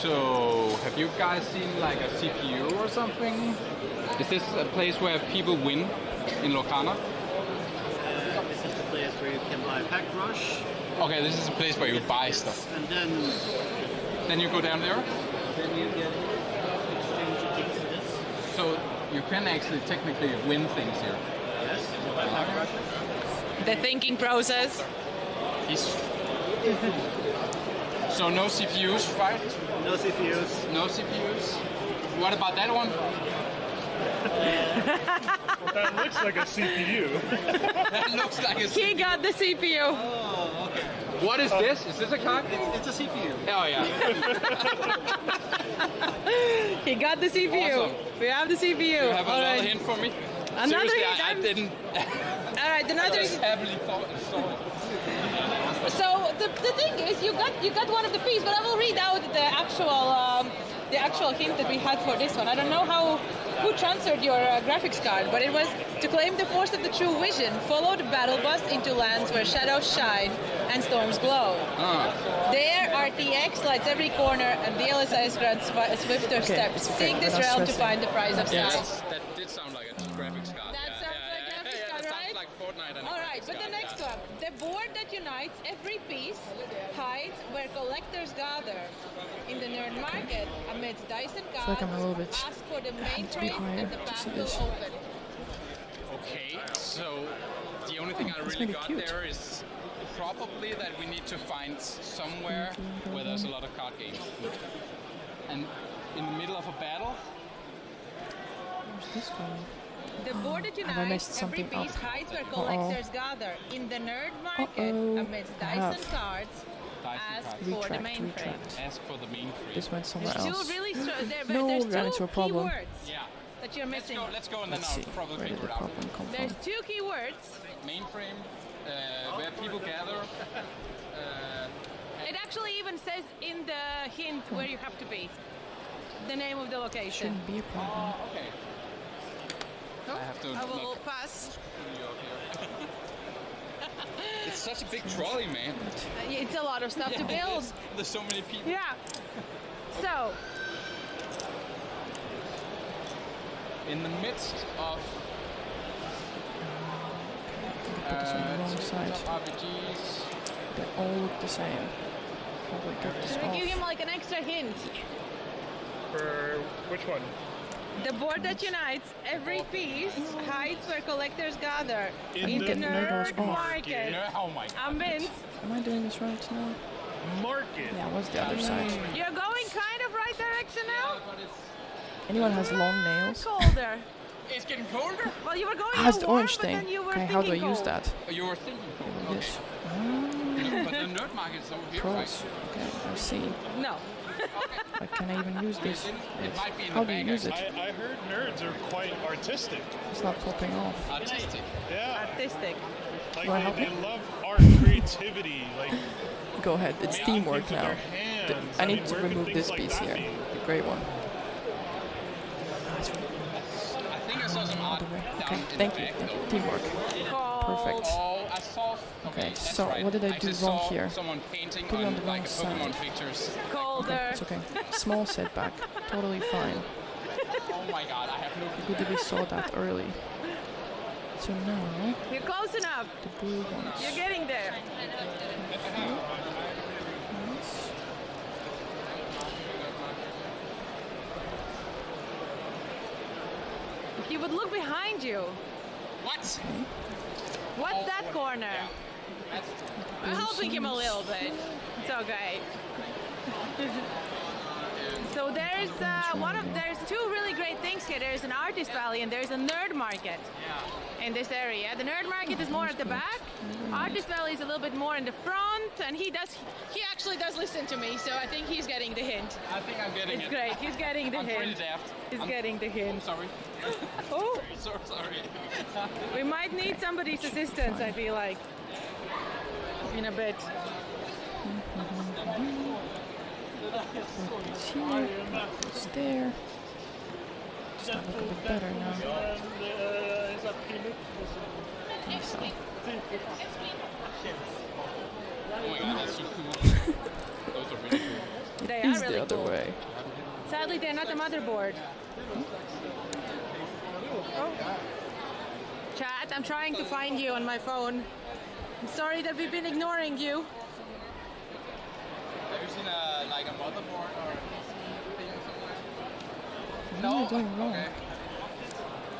So, have you guys seen like a CPU or something? Is this a place where people win in Locana? This is the place where you can buy pack rush. Okay, this is a place where you buy stuff. And then you go down there? Then you get exchange tickets. So you can actually technically win things here. Yes, you buy pack rushes. The thinking process. So no CPUs, right? No CPUs. No CPUs. What about that one? Well, that looks like a CPU. That looks like a CPU. He got the CPU. Oh, okay. What is this? Is this a card? It's a CPU. Oh yeah. He got the CPU. Awesome. We have the CPU. You have All another right. hint for me? Another Seriously, hint? I didn't. All right, another. I just happily saw it. So the thing is, you got one of the pieces, but I will read out the actual hint that we had for this one. I don't know who transferred your graphics card, but it was to claim the force of the true vision. Follow the battle bus into lands where shadows shine and storms glow. There, RTX lights every corner, and the LSIS grants swifter steps. Seek this realm to find the prize of sight. That did sound like a graphics card. That sounds like a graphics card, that right? sounds like Fortnite and a All right, graphics but the card, next one. The board that unites every piece hides where collectors gather. In the nerd market, amidst dice and cards, like I'm a little bit ask for the main to be frame higher and the to path see will this. open. Okay, so the only thing I that's really really got cute. there is probably that we need to find somewhere where there's a lot of card games. And in the middle of a battle, Where's this going? The board that Have I unites messed every something piece up? hides where Uh-oh. collectors gather. In the nerd market, Uh-oh. amidst I dice have. and cards, Dice and ask cards. for the Retract, main frame. retract. ask for the main frame. This went somewhere There's else. two really No, there's we ran into two a problem. keywords Yeah. that you're missing. Let's go and then Let's see. I'll probably Where did figure the it out. problem come There's from? two keywords. Mainframe, where people gather. It actually even says in the hint where you have to be. The name of the location. Shouldn't be a problem. Okay. Oh, I have to I will look. pass. It's such a big trolley, man. It's a lot of stuff to build. There's so many people. Yeah. So, In the midst of Put this on the wrong side. RPGs. They all look the same. Probably cut this should I give him off. like an extra hint? For which one? The board that unites every piece hides where collectors gather. In the nerd off. market. Oh my god. Amidst. Am I doing this right now? Market. Yeah, what's the other side? You're going kind of right direction now? But it's Anyone has long nails? Colder. It's getting colder? Well, you were going Ah, it's to the warm, orange but then thing. you were Okay, how do I thinking use cold. that? You were thinking cold. Like this. But the nerd market is over here, Cross. Okay, I see. No. But can I even use this? It might be in How the do you bag, use it? I heard nerds are quite artistic. It's not popping off. Artistic. Yeah. Artistic. Like Do I help they you? love art, creativity, like Go ahead, it's making teamwork things with now. their hands. I mean, need to where could remove things this like piece that here. be? The grey one. I think I saw some art Okay, down in thank the you. back, Thank you. though. Teamwork. Perfect. Oh, I saw. Okay, that's so right. what did I I do just wrong saw here? Someone painting Put it on on the like wrong Pokemon side. pictures. Colder. It's okay. Small setback. Totally fine. Oh my god, I have no. Good that we saw that early. So now, You're close enough. the blue ones. You're getting there. Nice. If you would look behind you. What? What's Oh, that corner? That's I'm helping him a little bit. It's okay. So there's there's two really great things here. There's an artist valley and there's a nerd market in this area. The nerd market is more at the back. Artist valley is a little bit more in the front, and he actually does listen to me, so I think he's getting the hint. I think I'm getting It's it. great. He's getting the I'm pretty hint. daft. He's I'm getting the hint. sorry. Oh, So sorry. we might need somebody's assistance, I feel like, in a bit. It's here. It's there. Does that look a bit better now? I think so. Oh my god, that's so cool. Those are really cool. They Is are really other way. Sadly, they're not a motherboard. Oh. Chat, I'm trying to find you on my phone. I'm sorry that we've been ignoring you. Have you seen like a motherboard or a thing somewhere? What am I doing wrong? Okay.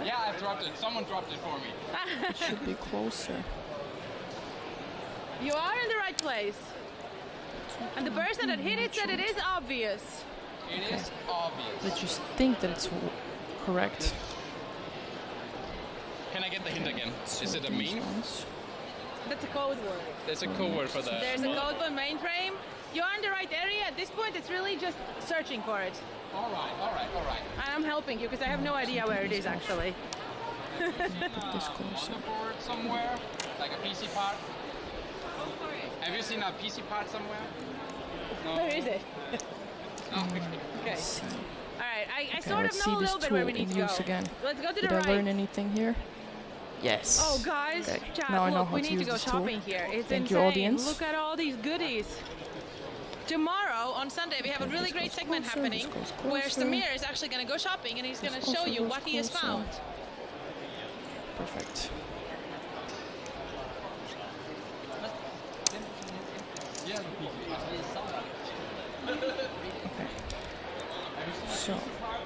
Yeah, I dropped it. Someone dropped it for me. It should be closer. You are in the right place. And the person that hit it said it is obvious. It is obvious. But just think that it's correct. Can I get the hint again? Is it a These meme? ones. That's a code word. There's a code word for that. There's a code for mainframe. You're in the right area. At this point, it's really just searching for it. All right. And I'm helping you because I have no idea where it is actually. This closer. Motherboard somewhere, like a PC part. Have you seen a PC part somewhere? No. Where is it? Oh, Okay. See. All right. I Okay, sort of let's see know a this little bit tool where we need in to go. use again. Let's go to Did the I right. learn anything here? Yes. Oh, guys, Okay, chat, now I know look, how we to need to use go this tool. shopping here. It's Thank insane. you, audience. Look at all these goodies. Tomorrow, on Sunday, we have a really this great goes segment closer, happening this goes where closer. Samir is actually going to go shopping and he's going to This show also you goes what he has closer. found. Perfect. Okay. So,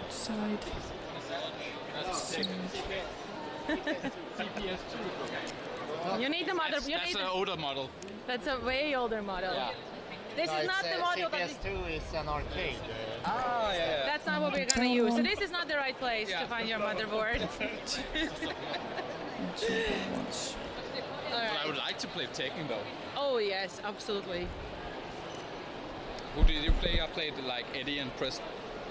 side. You need the model. You That's need an older model. that's a way older model. Yeah. This is not the model that CPS2 is an arcade. Ah, yeah. that's not what we're going to use. So this is not the right place to find your motherboard. Once. All I right. would like to play Tekken though. Oh yes, absolutely. Who did you play? I played like Eddie and pressed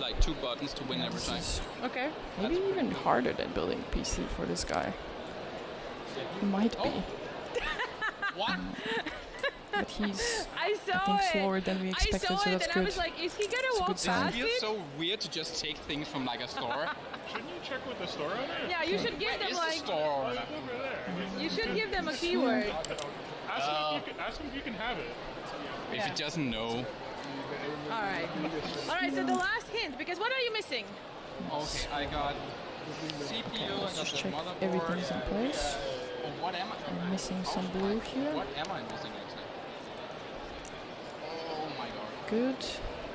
like 2 buttons to win every time. Okay. Maybe even harder than building a PC for this guy. Might be. What? But he's, I saw I think, it. slower than we expected, I saw so it that's and good. I was like, is he gonna a walk good sign. It past feels it? so weird to just take things from like a store. Shouldn't you check with the store owner? Yeah, you should give them Is the like store? Over there. you should give them a keyword. Ask him if you can have it. If Yeah. he doesn't know. All right. All right. So the last hint, because what are you missing? Okay, I got CPU, I let's got just the check motherboard. everything's in place. Oh, what am I? I'm missing some blue here. What am I missing actually? Oh my god. Good.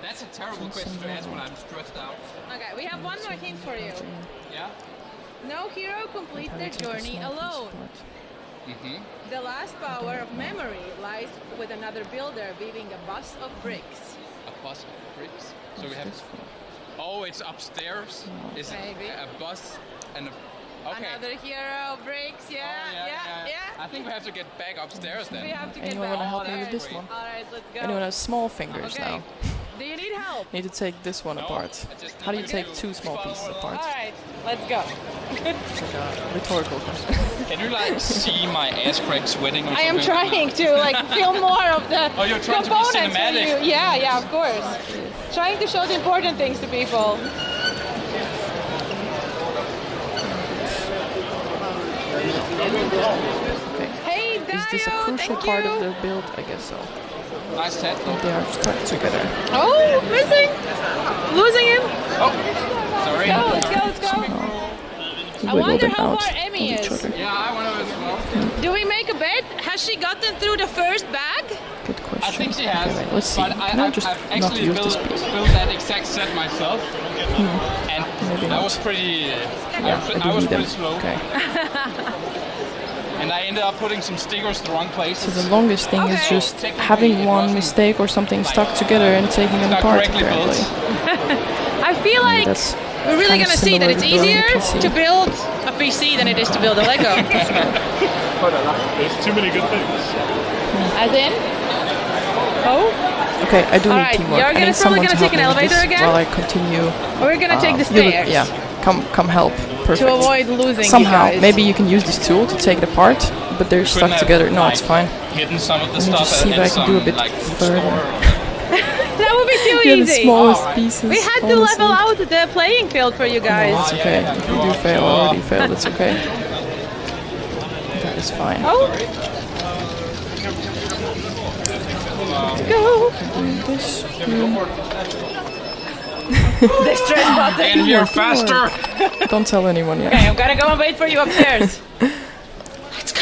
That's a terrible question to ask when I'm stressed out. Okay, we have one more hint for you. Yeah? No hero completes their journey alone. Mm-hmm. The last power of memory lies with another builder weaving a bus of bricks. A bus of bricks. So we have. Oh, it's upstairs. Is it Maybe. a bus and a. Okay. Another hero of bricks. Oh, Yeah. I think we have to get back upstairs then. We have to get Anyone back wanna help me with upstairs. this one? All right, let's go. Anyone has small fingers Okay. now? Do you need help? Need to take this one No, apart. I just How do you need take to 2 small follow pieces along. apart? All right, let's go. Rhetorical question. Can you like see my ass crack sweating or I am something? trying to like feel more of the Oh, you're trying to be components for cinematic. you. Yeah, of course. Trying to show the important things to people. Okay. Hey, Dio, Is this a crucial thank part you. of the build? I guess so. Nice set though. They are stuck together. Oh, missing, losing him. Sorry. Let's go. I Wiggle wonder them how out far of Emmi each is. other. Yeah, I want to as well. Do we make a bet? Has she gotten through the first bag? Good question. I think she has. Okay, wait, let's see. But Can I I've just not actually use built this piece? that exact set myself. And Maybe I not. was pretty. I I was need them. pretty slow. Okay. And I ended up putting some stickers in the wrong places. So the longest thing is Okay. just having one mistake or something stuck together and taking them not apart, correctly built. apparently. I feel like That's we're really kinda gonna see that similar it's to building a easier PC. to build a PC than it is to build a Lego. There's too many good things. As in? Oh, Okay, I do All need right, teamwork. Jörgenm I need is probably someone to gonna take help an me with elevator this again? while I continue. we're gonna take the you look- stairs yeah, come help. Perfect. to avoid losing Somehow, you guys. maybe you can use this tool to take it apart, but they're Couldn't stuck have, together. No, like, it's fine. Hidden some of the Let me stuff just see in if I can do a some, bit like food further. store. that would be too Yeah, the easy. smallest pieces. We had to honestly. level out the playing field for you No, guys. it's okay. If you do fail, I already failed. It's okay. That is fine. Oh. Let's go. Doing this. The stress button. And you're faster. Don't tell anyone yet. Okay, I'm gonna go and wait for you upstairs. Let's go.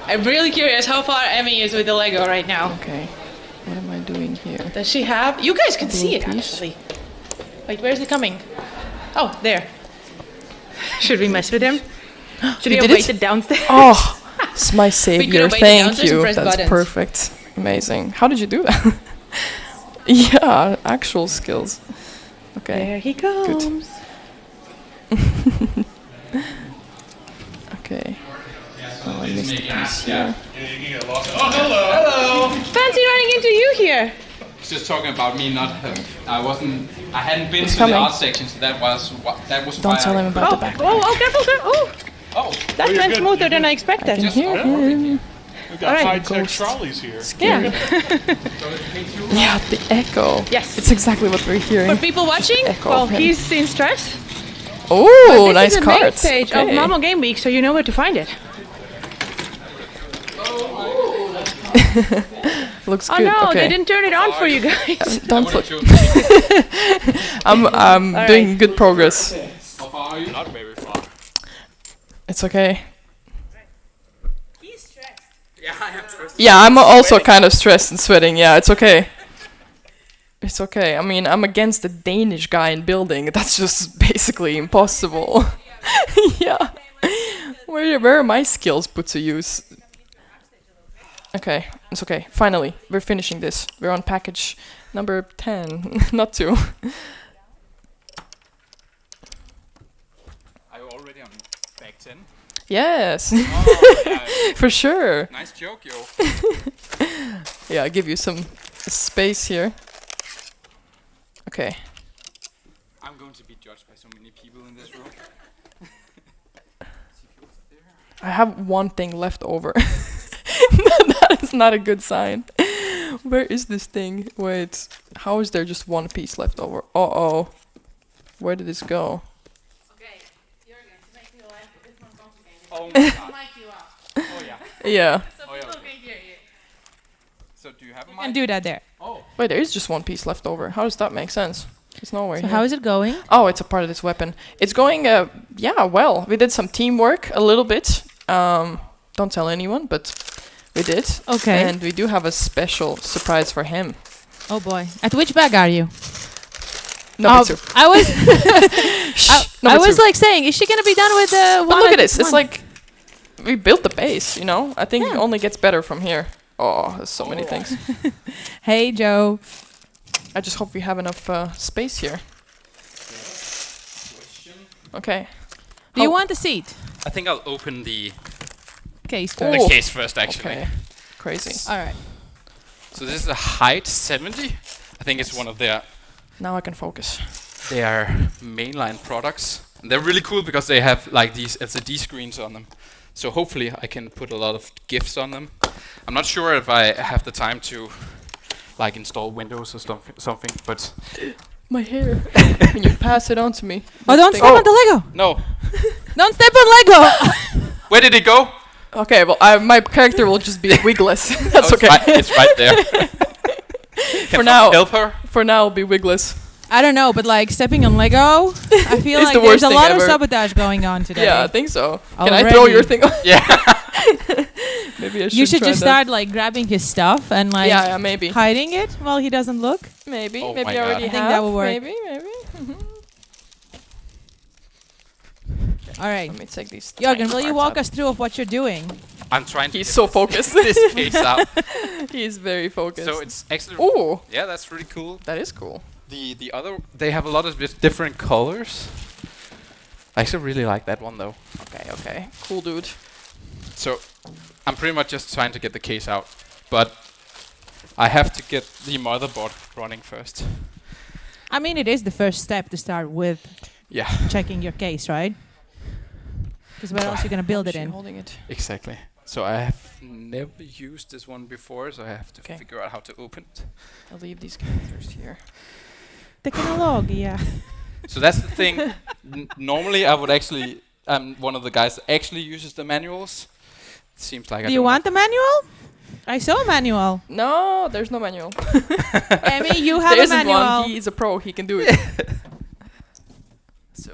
I'm really curious how far Emmi is with the Lego right now. Okay. What am I doing here? Does she have? You guys can see it piece. actually. Wait, where's it coming? Oh, there. Should we mess with him? Should we You have did it? waited downstairs? Oh, it's my savior. have waited Thank downstairs and you. pressed That's buttons. perfect. Amazing. How did you do that? Yeah, actual skills. Okay. There he comes. Okay. Oh, I missed a piece here. Fancy running into you here. Just talking about me not. I hadn't been It's to coming. the art section, so that was why Don't tell him about Oh, the backpack. oh, careful, careful. Oh, Oh, that you're went good, smoother you're than good. I expected. Can hear him. We've got Alright. high-tech Ghost. trolleys here. Yeah. Yeah, the echo. Yes. It's exactly what we're hearing. For people watching, echo well, of him. he's in stress. Oh, This nice is the main cards. stage of Okay. Malmö Game Week, so you know where to find it. Looks Oh good. no, okay. they didn't turn it on for you guys. Don't what look. you I'm All doing right. good progress. How far are you? Not very far. It's okay. He's stressed. Yeah, I am stressed. Yeah, I'm also kind of stressed and sweating. Yeah, it's okay. It's okay. I mean, I'm against a Danish guy in building. That's just basically impossible. Yeah. Where are my skills put to use? Okay, it's okay. Finally, we're finishing this. We're on package number 10, not 2. Are you already on back 10? Yes, Oh, yeah. for sure. Nice joke, yo. Yeah, I'll give you some space here. Okay. I'm going to be judged by so many people in this room. I have one thing left over. That is not a good sign. Where is this thing? Wait, how is there just one piece left over? Uh-oh. Where did this go? Okay, Jörgenm, to make your life a bit more complicated, Oh my god. mic you up Oh yeah. Yeah. so Oh, yeah, people okay. can hear you. So do you have a You mic? can do that there. Oh. Wait, there is just one piece left over. How does that make sense? There's nowhere So here. how is it going? Oh, it's a part of this weapon. It's going, yeah, well. We did some teamwork a little bit. Don't tell anyone, but we did. Okay. And we do have a special surprise for him. Oh boy. At which bag are you? Number 2. I was Shh, I number was 2. like saying, is she gonna be done with the one? But look at at this. It's one? like we built the base, you know? I think it Yeah. only gets better from here. Oh, there's so many things. Hey Joe. I just hope we have enough space here. Okay. Do you How- want a seat? I think I'll open the Case Oh. first. case first, actually. Okay. Crazy. Alright. So this is a height 70. I think it's one of Now I can focus. their mainline products. And they're really cool because they have like these LCD screens on them. So hopefully I can put a lot of GIFs on them. I'm not sure if I have the time to like install Windows or something, but My hair. Can you pass it on to me? Oh, don't step on the Lego. no. Don't step on Lego. Where did it go? Okay, well, my character will just be wigless. That's Oh, it's okay. right- it's right there. For now, Help her. for now, it'll be wigless. I don't know, but like stepping on Lego, I feel It's like the there's worst a thing lot of ever. sabotage going on today. Yeah, I think so. Can I throw Already. your thing? Yeah. Maybe I should. You should try just that. start like grabbing his stuff and like Yeah, maybe. hiding it while he doesn't look. Maybe. Oh Maybe my I already God. I think have. that will work. Maybe. All right. Let me take these. Jörgen, will you parts walk out. us through of what you're doing? I'm trying to He's get so focused. this case out. He's very focused. So it's actually Oh, yeah, that's really cool. that is cool. The other they have a lot of different colors. I actually really like that one though. Okay. Cool, dude. So I'm pretty much just trying to get the case out, but I have to get the motherboard running first. I mean, it is the first step to start with Yeah, checking your case, right? Because where else are you gonna build it She in? holding it. exactly. So I have never used this one before, so I have to Okay. figure out how to open it. I'll leave these characters here. Technology, yeah. So that's the thing. Normally I would actually, I'm one of the guys that actually uses the manuals. It seems like I Do you don't want the manual? I saw a manual. No, there's no manual. Emmy, you have There a isn't manual. one. He's a pro. He can do it. So.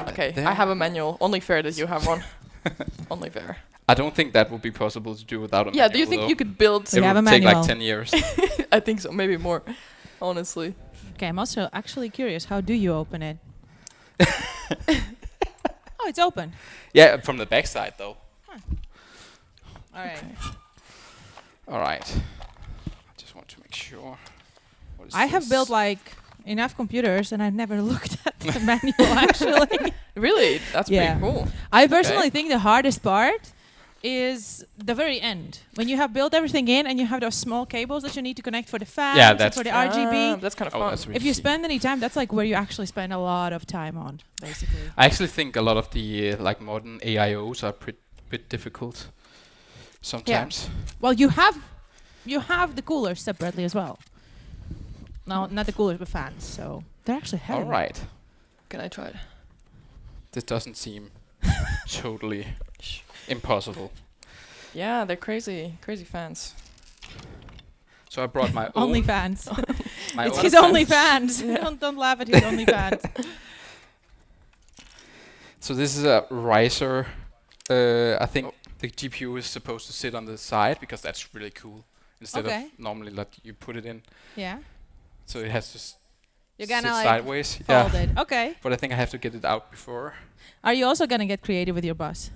Okay, there. I have a manual. Only fair that you have one. Only fair. I don't think that would be possible to do without a Yeah, manual. do you think though. you could build? We It have would a take like manual. 10 years. I think so, maybe more. Honestly. Okay, I'm also actually curious. How do you open it? Oh, it's open. Yeah, from the backside though. All right. All right. I just want to make sure. What is I have this? built like enough computers, and I've never looked at the manual actually. Really? That's Yeah. pretty cool. I personally think the hardest part is the very end when you have built everything in and you have those small cables that you need to connect for the fans and that's for the true. RGB. That's kind of Oh, fun. that's really If you sweet. spend any time, that's like where you actually spend a lot of time on, basically. I actually think a lot of the like modern AIOs are bit difficult sometimes. Well, you have the coolers separately as well. No, not the coolers, but fans. So they're actually heavy. All right. Can I try it? This doesn't seem totally impossible. Yeah, they're crazy fans. So I brought my Only own. fans. My It's own his only fans. Don't laugh at his only fans. So this is a riser. I think the GPU is supposed to sit on the side because that's really cool. Instead Okay. of normally like you put it in, Yeah. so it has to You're sit gonna like sideways. fold Yeah, it. Okay. but I think I have to get it out before. Are you also gonna get creative with your bus?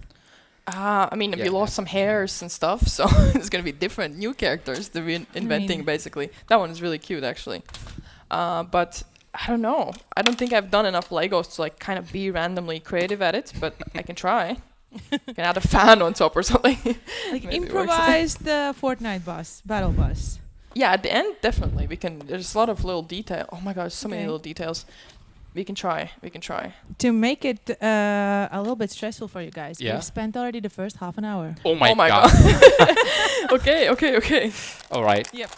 I mean, Yeah. we lost some hairs and stuff, so it's gonna be different new characters to be inventing, mean- basically. That one is really cute, actually. But I don't know. I don't think I've done enough Legos to like kind of be randomly creative at it, but I can try. Can add a fan on top or something. Like Maybe it works. improvise the Fortnite bus, battle bus. Yeah, at the end, definitely we can. There's a lot of little detail. Oh my god, so many Okay. little details. We can try. We can try. To make it a little bit stressful for you guys, Yeah. we spent already the first half an hour. Oh my, Oh my god. Okay. All right. Yep.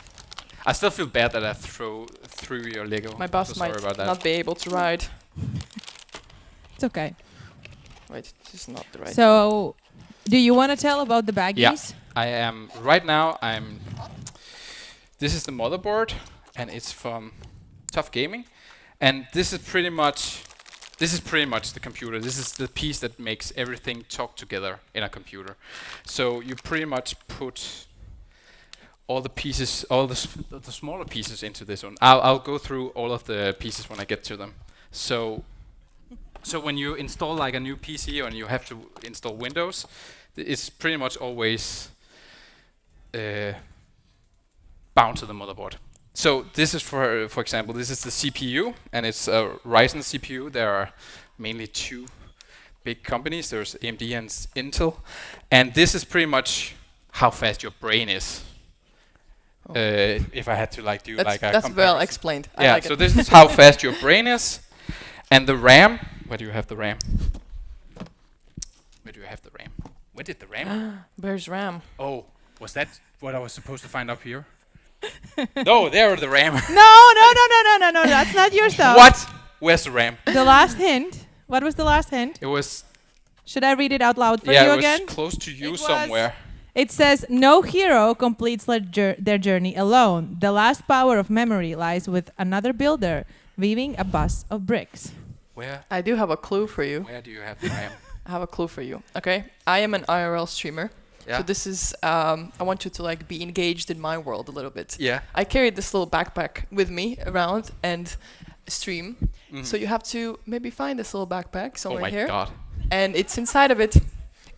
I still feel bad that I threw your Lego. My bus so sorry might about that. not be able to ride. It's okay. Wait, this is not the right. So, do you want to tell about the baggies? Yeah. I am right now. This is the motherboard, and it's from Tough Gaming, and this is pretty much the computer. This is the piece that makes everything talk together in a computer. So you pretty much put all the pieces, the smaller pieces into this one. I'll go through all of the pieces when I get to them. So when you install like a new PC or you have to install Windows, it's pretty much always bound to the motherboard. So this is for example, this is the CPU, and it's a Ryzen CPU. There are mainly two big companies. There's AMD and Intel, and this is pretty much how fast your brain is. If I had to like do like a that's well comparison. explained. I Yeah, like so it. this is how fast your brain is, and the RAM. Where do you have the RAM? Where do you have the RAM? Where did the RAM? Where's RAM? Oh, was that what I was supposed to find up here? No, there the RAM. No, that's not your stuff. What? Where's the RAM? The last hint. What was the last hint? It was Should I read it out loud for yeah, you it was again? close to you It was- somewhere. It says, no hero completes their journey alone. The last power of memory lies with another builder, weaving a bus of bricks. Where? I do have a clue for you. Where do you have the RAM? I have a clue for you. Okay, I am an IRL streamer. Yeah. So this is I want you to like be engaged in my world a little bit. Yeah. I carry this little backpack with me around and stream. Mhm. So you have to maybe find this little backpack Oh somewhere my here, god. and it's inside of it.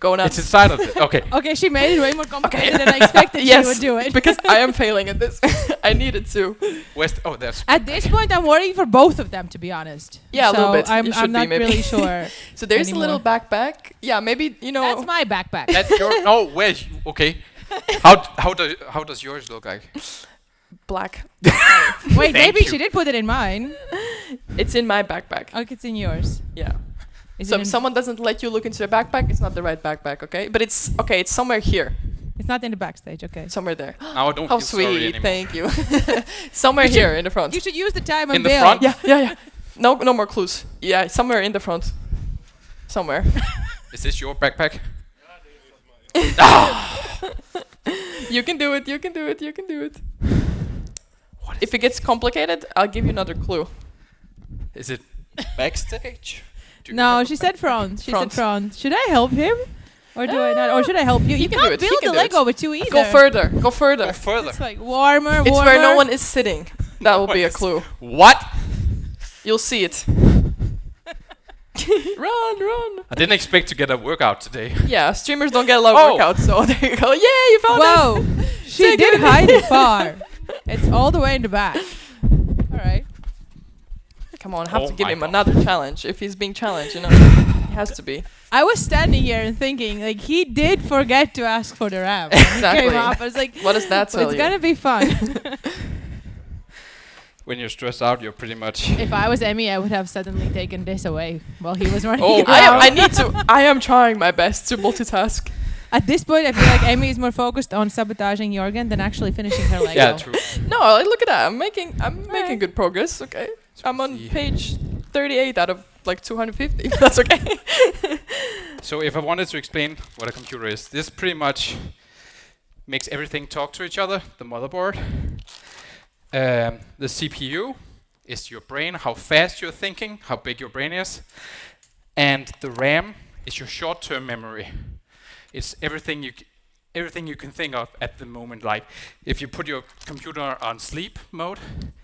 Go nuts. It's inside of it. Okay. Okay, she made it way more complicated than I expected she would do it. because I am failing at this. I needed to. Oh, that's At this point, I'm worrying for both of them, to be honest. Yeah, a little So bit. I'm You should be, not maybe. really sure. So there's a little Anymore. backpack. Yeah, maybe you know. That's my backpack. that's your. No, where's okay? How does yours look like? black. Wait, Thank maybe you. she did put it in mine. It's in my backpack. Okay, it's in yours. Yeah. Is So it if in- someone doesn't let you look into the backpack, it's not the right backpack, okay? But it's okay. It's somewhere here, It's not in the backstage, okay. it's somewhere there. Now I don't How feel sorry sweet! anymore. Thank you. somewhere here in the front. You should use the time In and the bail. front? Yeah. No more clues. Yeah, somewhere in the front. Somewhere. Is this your backpack? You can do it. You can do it. You can do it. If it gets complicated, I'll give you another clue. Is it backstage? Do you No, have she a said front. She Front. said front. Should I help him? Or do I not? Or should I help you? You can do can't it, he build can the do it. Lego with two either. Go further. Go further. Go further. It's like warmer. It's where no one is sitting. That will be a What is- clue. What? You'll see it. Run. I didn't expect to get a workout today. Yeah, streamers don't get a lot of Oh. workouts, so there you go. Yeah, you found it. Whoa, she did hide it far. It's all the way in the back. All right. Come on, have Oh to give my him God. another challenge. If he's being challenged, you know, he has to be. I was standing here and thinking, like, he did forget to ask for the RAM. When he Exactly. came up, I was like, What does that tell it's you? gonna be fun. When you're stressed out, you're pretty much. If I was Emmy, I would have suddenly taken this away while he was running. Oh, around. I need to. I am trying my best to multitask. At this point, I feel like Emmy is more focused on sabotaging Jörgenm than actually finishing her Lego. Yeah, true. No, look at that. I'm making good progress. Okay, I'm on see. page 38 out of like 250. That's okay. So if I wanted to explain what a computer is, this pretty much makes everything talk to each other. The motherboard. The CPU is your brain, how fast you're thinking, how big your brain is. And the RAM is your short-term memory. It's everything you can think of at the moment. Like if you put your computer on sleep mode,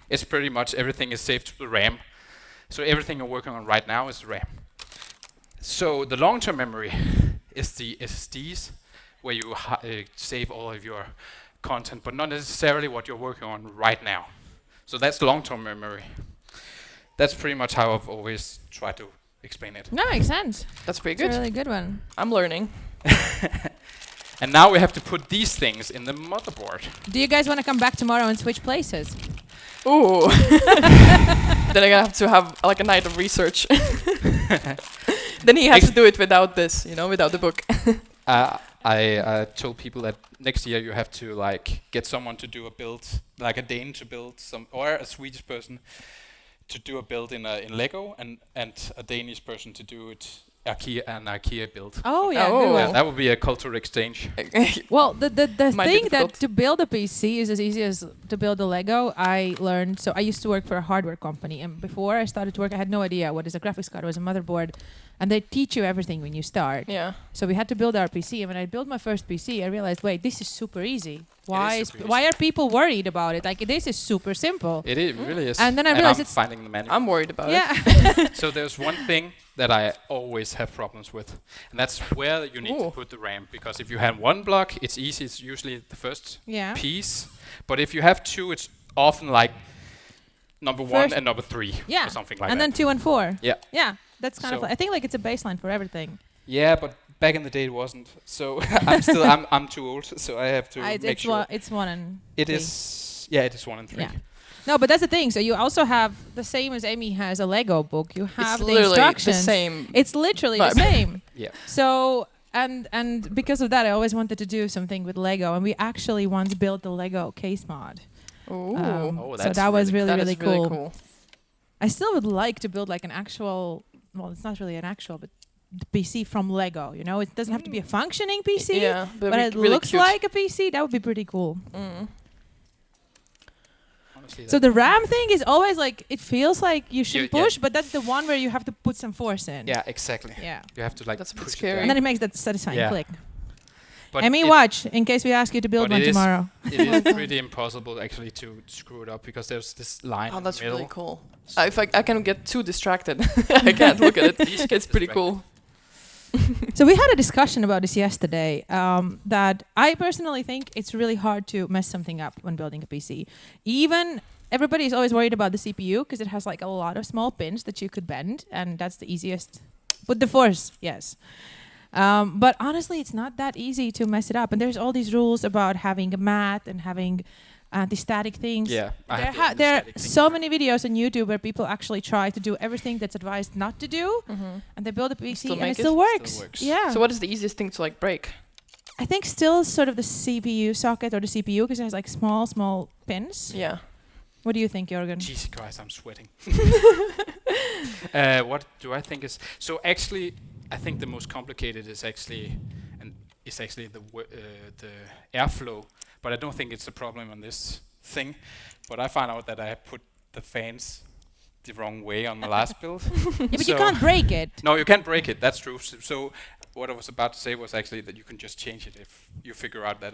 it's pretty much everything is saved to the RAM. So everything you're working on right now is the RAM. So the long-term memory is the SSDs, where you save all of your content, but not necessarily what you're working on right now. So that's long-term memory. That's pretty much how I've always tried to explain it. No, makes sense. That's pretty It's good. a really good one. I'm learning. And now we have to put these things in the motherboard. Do you guys want to come back tomorrow and switch places? Ooh. Then I'm gonna have to have like a night of research. Then he has to do it without this, you know, without the book. I told people that next year you have to like get someone to do a build, like a Dane to build some, or a Swedish person to do a build in Lego, and a Danish person to do it IKEA build. Oh yeah, Oh. good one. Yeah, that would be a cultural exchange. Well, the Might be thing that difficult. to build a PC is as easy as to build a Lego. I learned. So I used to work for a hardware company, and before I started to work, I had no idea what is a graphics card, what is a motherboard, and they teach you everything when you start. Yeah. So we had to build our PC, and when I built my first PC, I realized, wait, this is super easy. Why super why are people worried about it? Like this is super simple. It really is. And then I realized I'm it's- finding the manual. I'm worried about it. Yeah. So there's one thing that I always have problems with, and that's where you need to Ooh. put the RAM. Because if you have one block, it's easy. It's usually the first Yeah. piece. But if you have two, it's often like number one First- and number three, Yeah. or something like And that. then 2 and 4. Yeah. Yeah. That's kind of. So- I think like it's a baseline for everything. Yeah, but back in the day it wasn't. So I'm too old, so I have to make It's sure. it's 1 and It 3. is. Yeah, it is 1 and 3. Yeah. No, but that's the thing. So you also have the same as Emmi has a Lego book. You have It's the literally instructions. the same. It's literally the vibe. same. Yeah. So and because of that, I always wanted to do something with Lego, and we actually once built the Lego case mod. Ooh. Oh, So that's that was really- really That is really cool. I still would like to build like an actual. Well, it's not really an actual, but the PC from Lego. You know, it doesn't have to be a functioning PC. Yeah, But be it really looks cute. like a PC. That would be pretty cool. Mm. Honestly, So the RAM thing is always like it feels like you should yeah. push, but that's the one where you have to put some force in. yeah, exactly. Yeah. You have to like That's a bit push it scary. back. And then it makes that satisfying Yeah. click. But Emmi, it- watch in case we ask you to build but one it is- tomorrow. It is pretty impossible actually to screw it up because there's this line Oh, in that's the middle. really cool. If I can get too distracted, I can't look at it. Please get It's pretty cool. So we had a discussion about this yesterday. That I personally think it's really hard to mess something up when building a PC. Even everybody is always worried about the CPU because it has like a lot of small pins that you could bend, and that's the easiest. With the force, yes. But honestly, it's not that easy to mess it up. And there's all these rules about having a mat and having anti-static things. Yeah, I have the There are anesthetic thing so here. many videos on YouTube where people actually try to do everything that's advised not to do, and they build a PC Still and make it it? still works. Still works. Yeah. So what is the easiest thing to like break? I think still sort of the CPU socket or the CPU because it has like small pins. Yeah. What do you think, Jörgen? Jesus Christ, I'm sweating. What do I think is... So actually, I think the most complicated is actually... And is actually the airflow, but I don't think it's a problem on this thing. But I found out that I put the fans the wrong way on my last build. Yeah, but you can't break it. No, you can't break it. That's true. So what I was about to say was actually that you can just change it if you figure out that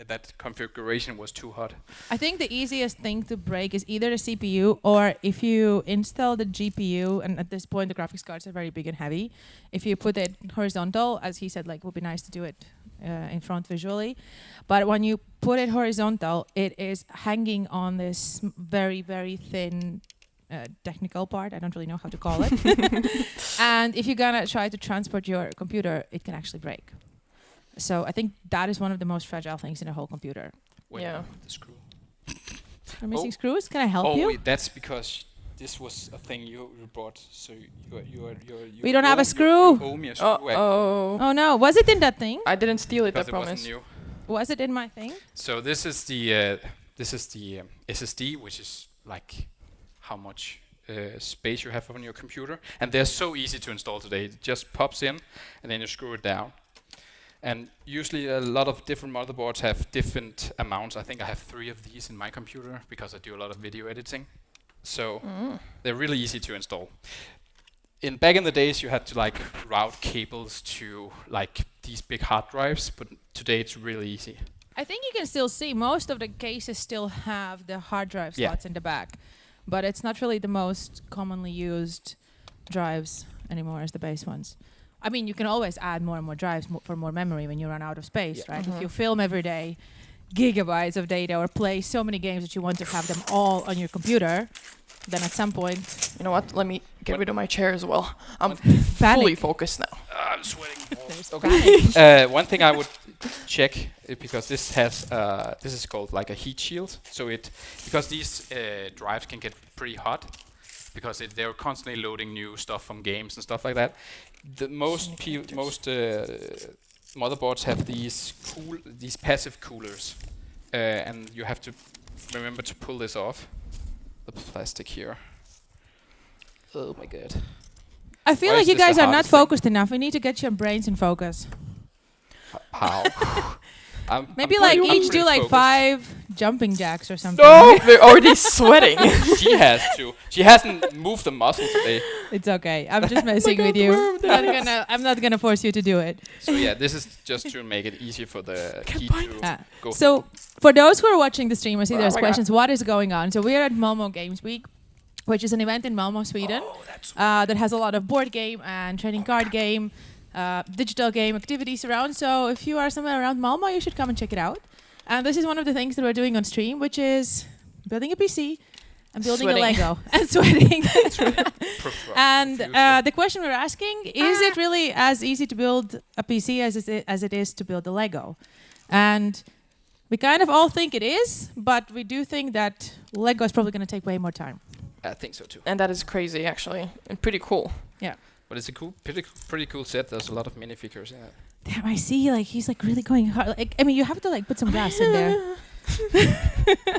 that configuration was too hot. I think the easiest thing to break is either the CPU or if you install the GPU, and at this point the graphics cards are very big and heavy. If you put it horizontal, as he said, like it would be nice to do it in front visually, but when you put it horizontal, it is hanging on this very, very thin technical part. I don't really know how to call it. And if you're gonna try to transport your computer, it can actually break. So I think that is one of the most fragile things in a whole computer. Wait, Yeah. the screw. Are missing screws? Can I help Oh, you? wait, that's because this was a thing you bought. So you We don't have a screw. You owe me a screw. actually, Oh. Oh no, was it in that thing? I didn't steal it, I because it wasn't promise. new. Was it in my thing? So this is the SSD, which is like how much space you have on your computer, and they're so easy to install today. It just pops in, and then you screw it down. And usually a lot of different motherboards have different amounts. I think I have 3 of these in my computer because I do a lot of video editing. So they're really easy to install. Back in the days, you had to like route cables to like these big hard drives, but today it's really easy. I think you can still see most of the cases still have the hard drive Yeah. slots in the back, but it's not really the most commonly used drives anymore as the base ones. I mean, you can always add more and more drives for more memory when you run out of space, right? If you film every day, gigabytes of data, or play so many games that you want to have them all on your computer, then at some point, You know what? Let me get rid of my chair as well. I'm Panic. fully focused now. I'm sweating. there's panic. One thing I would check because this is called like a heat shield. So because these drives can get pretty hot because they're constantly loading new stuff from games and stuff like that. The most motherboards have these passive coolers, and you have to remember to pull this off. The plastic here. Oh my god. I feel Why like is you this the guys are not hardest thing? focused enough. We need to get your brains in focus. How? Maybe I'm like pretty- I'm each do pretty like focused. 5 jumping jacks or something. No, we're already sweating. She has to. She hasn't moved a muscle today. It's okay. I'm just messing with you. I'm not gonna force you to do it. So yeah, this is just to make it easier for the heat to go. So for those who are watching the stream, I see Oh there's my questions. What is going on? So we're at Malmö Games Week, which is an event in Malmö, Sweden, that has a lot of board game and trading card game, digital game activities around. So if you are somewhere around Malmö, you should come and check it out. And this is one of the things that we're doing on stream, which is building a PC and building Sweating. a Lego and sweating. Prefer- And profusely. the question we're asking, is it really as easy to build a PC as it is to build a Lego? And we kind of all think it is, but we do think that Lego is probably going to take way more time. I think so too. And that is crazy, actually, and pretty cool. But it's a pretty cool set. There's a lot of minifigures in it. Damn, I see. Like he's like really going hard. Like I mean, you have to like put some gas in there.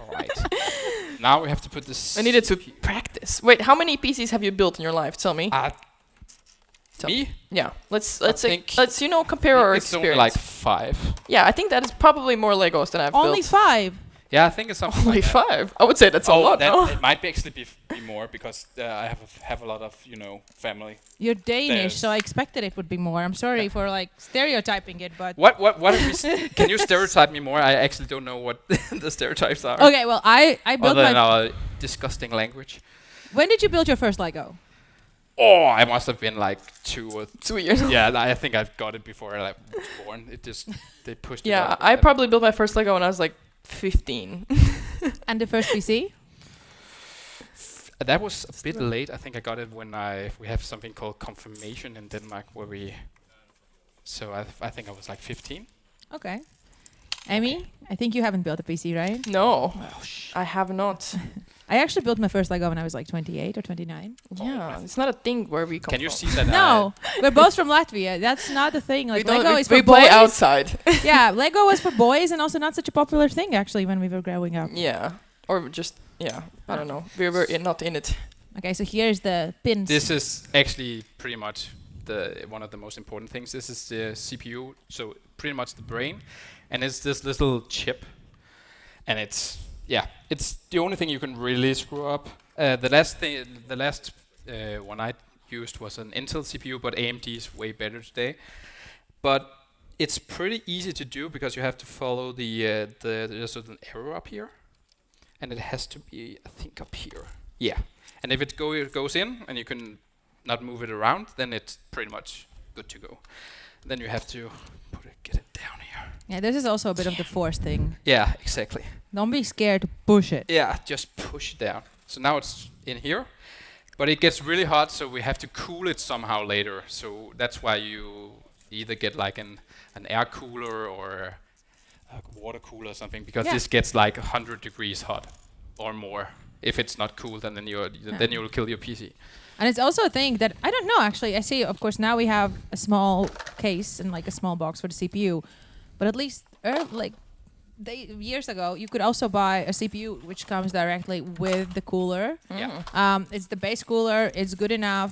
All right. Now we have to put this. I needed to practice. Wait, how many PCs have you built in your life? Tell me. So me? Yeah, let's think compare our It's experience. only like 5. Yeah, I think that is probably more Legos than I've Only built. 5. Yeah, I think it's something Only like that. 5. I would say that's a lot. No? It might be actually be more because I have a lot of family. You're Danish, There's- so I expected it would be more. I'm sorry for like stereotyping it, but What have we can you stereotype me more? I actually don't know what the stereotypes are. okay. Well, I built Other than my. our disgusting language. When did you build your first Lego? Oh, I must have been like 2 or 2 years. yeah. I think I've got it before I was born. They pushed it. Yeah, out. I probably built my first Lego when I was like 15. And the first PC? That was a bit late. I think I got it when we have something called confirmation in Denmark where we. So I think I was like 15. Okay. Emmy, I think you haven't built a PC, right? No, I have not. I actually built my first Lego when I was like 28 or 29. Yeah, it's not a thing where we come Can you from. see that? No, we're both from Latvia. That's not a thing. Like we Lego is for we boys. play outside. Yeah, Lego was for boys and also not such a popular thing actually when we were growing up. Yeah, or just I don't know. We were not in it. Okay, so here's the pins. This is actually pretty much one of the most important things. This is the CPU. So pretty much the brain, and it's this little chip, and it's the only thing you can really screw up. The last one I used was an Intel CPU, but AMD is way better today. But it's pretty easy to do because you have to follow there's an arrow up here, and it has to be, I think, up here. Yeah, and if it goes in and you can not move it around, then it's pretty much good to go. Then you have to get it down here. Yeah, this is also a bit of the force thing. Yeah, exactly. Don't be scared to push it. Yeah, just push it down. So now it's in here, but it gets really hot, so we have to cool it somehow later. So that's why you either get like an air cooler or a water cooler or something, because this gets like 100 degrees hot or more. If it's not cooled, then you will kill your PC. And it's also a thing that I don't know actually. I see, of course, now we have a small case and like a small box for the CPU, but at least years ago you could also buy a CPU which comes directly with the cooler. Yeah. It's the base cooler. It's good enough.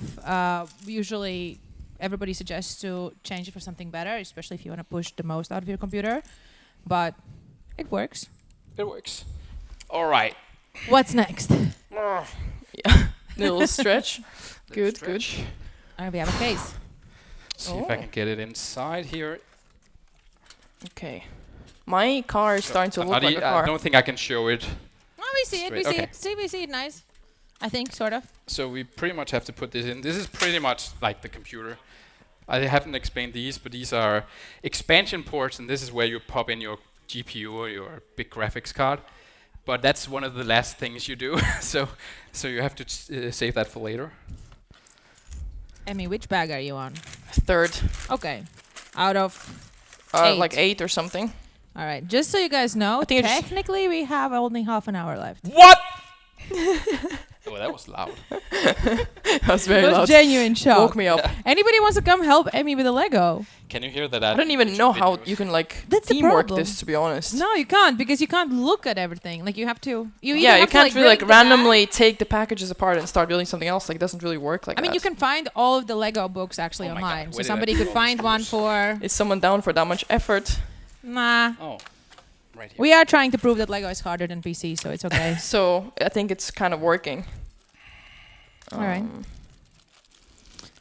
Usually, everybody suggests to change it for something better, especially if you want to push the most out of your computer. But it works. It works. All right. What's next? Yeah. Little stretch. Good. We have a case. See if I can get it inside here. Okay. My car is starting to look like a car. I don't think I can show it. Oh, we see it. We Straight. see it. We see it. Nice. I think, sort of. So we pretty much have to put this in. This is pretty much like the computer. I haven't explained these, but these are expansion ports, and this is where you pop in your GPU or your big graphics card. But that's one of the last things you do, so you have to save that for later. Emmi, which bag are you on? Third. Okay. Out of 8. Like 8 or something. All right. Just so you guys know, think technically we have only half an hour left. What? Oh, that was loud. That was very It was loud. genuine shock. Woke me up. Anybody wants to come help Emmi with a Lego? Can you hear that? I don't even know how you can like That's the teamwork problem. this, to be honest. No, you can't, because you can't look at everything. Like you have to. You can't really like randomly take the packages apart and start building something else. Like, it doesn't really work like that. I mean, you can find all of the Lego books actually Oh my online. God, So where did somebody I could put all find these one books? for. Is someone down for that much effort? Nah. Oh, right here. We are trying to prove that Lego is harder than PC, so it's okay. So I think it's kind of working. All right.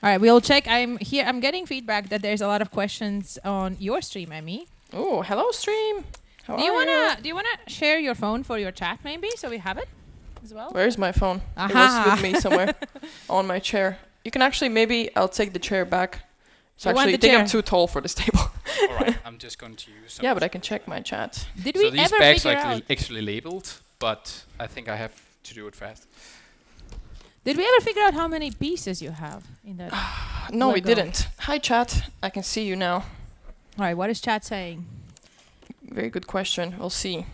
All right, we'll check. I'm getting feedback that there's a lot of questions on your stream, Emmi. Oh, hello stream. How Do you are wanna share your phone for your chat maybe, so we have it as well? Where's my phone? It Aha. was with me somewhere on my chair. You can actually I'll take the chair back. So You want actually, I the think I'm chair? too tall for this table. All right, I'm just going to use some. Yeah, but I can check my chat. Did So we these ever bags are figure out? actually labeled, but I think I have to do it fast. Did we ever figure out how many pieces you have in that? No, we Lego. didn't. Hi chat. I can see you now. All right, what is chat saying? Very good question. We'll see.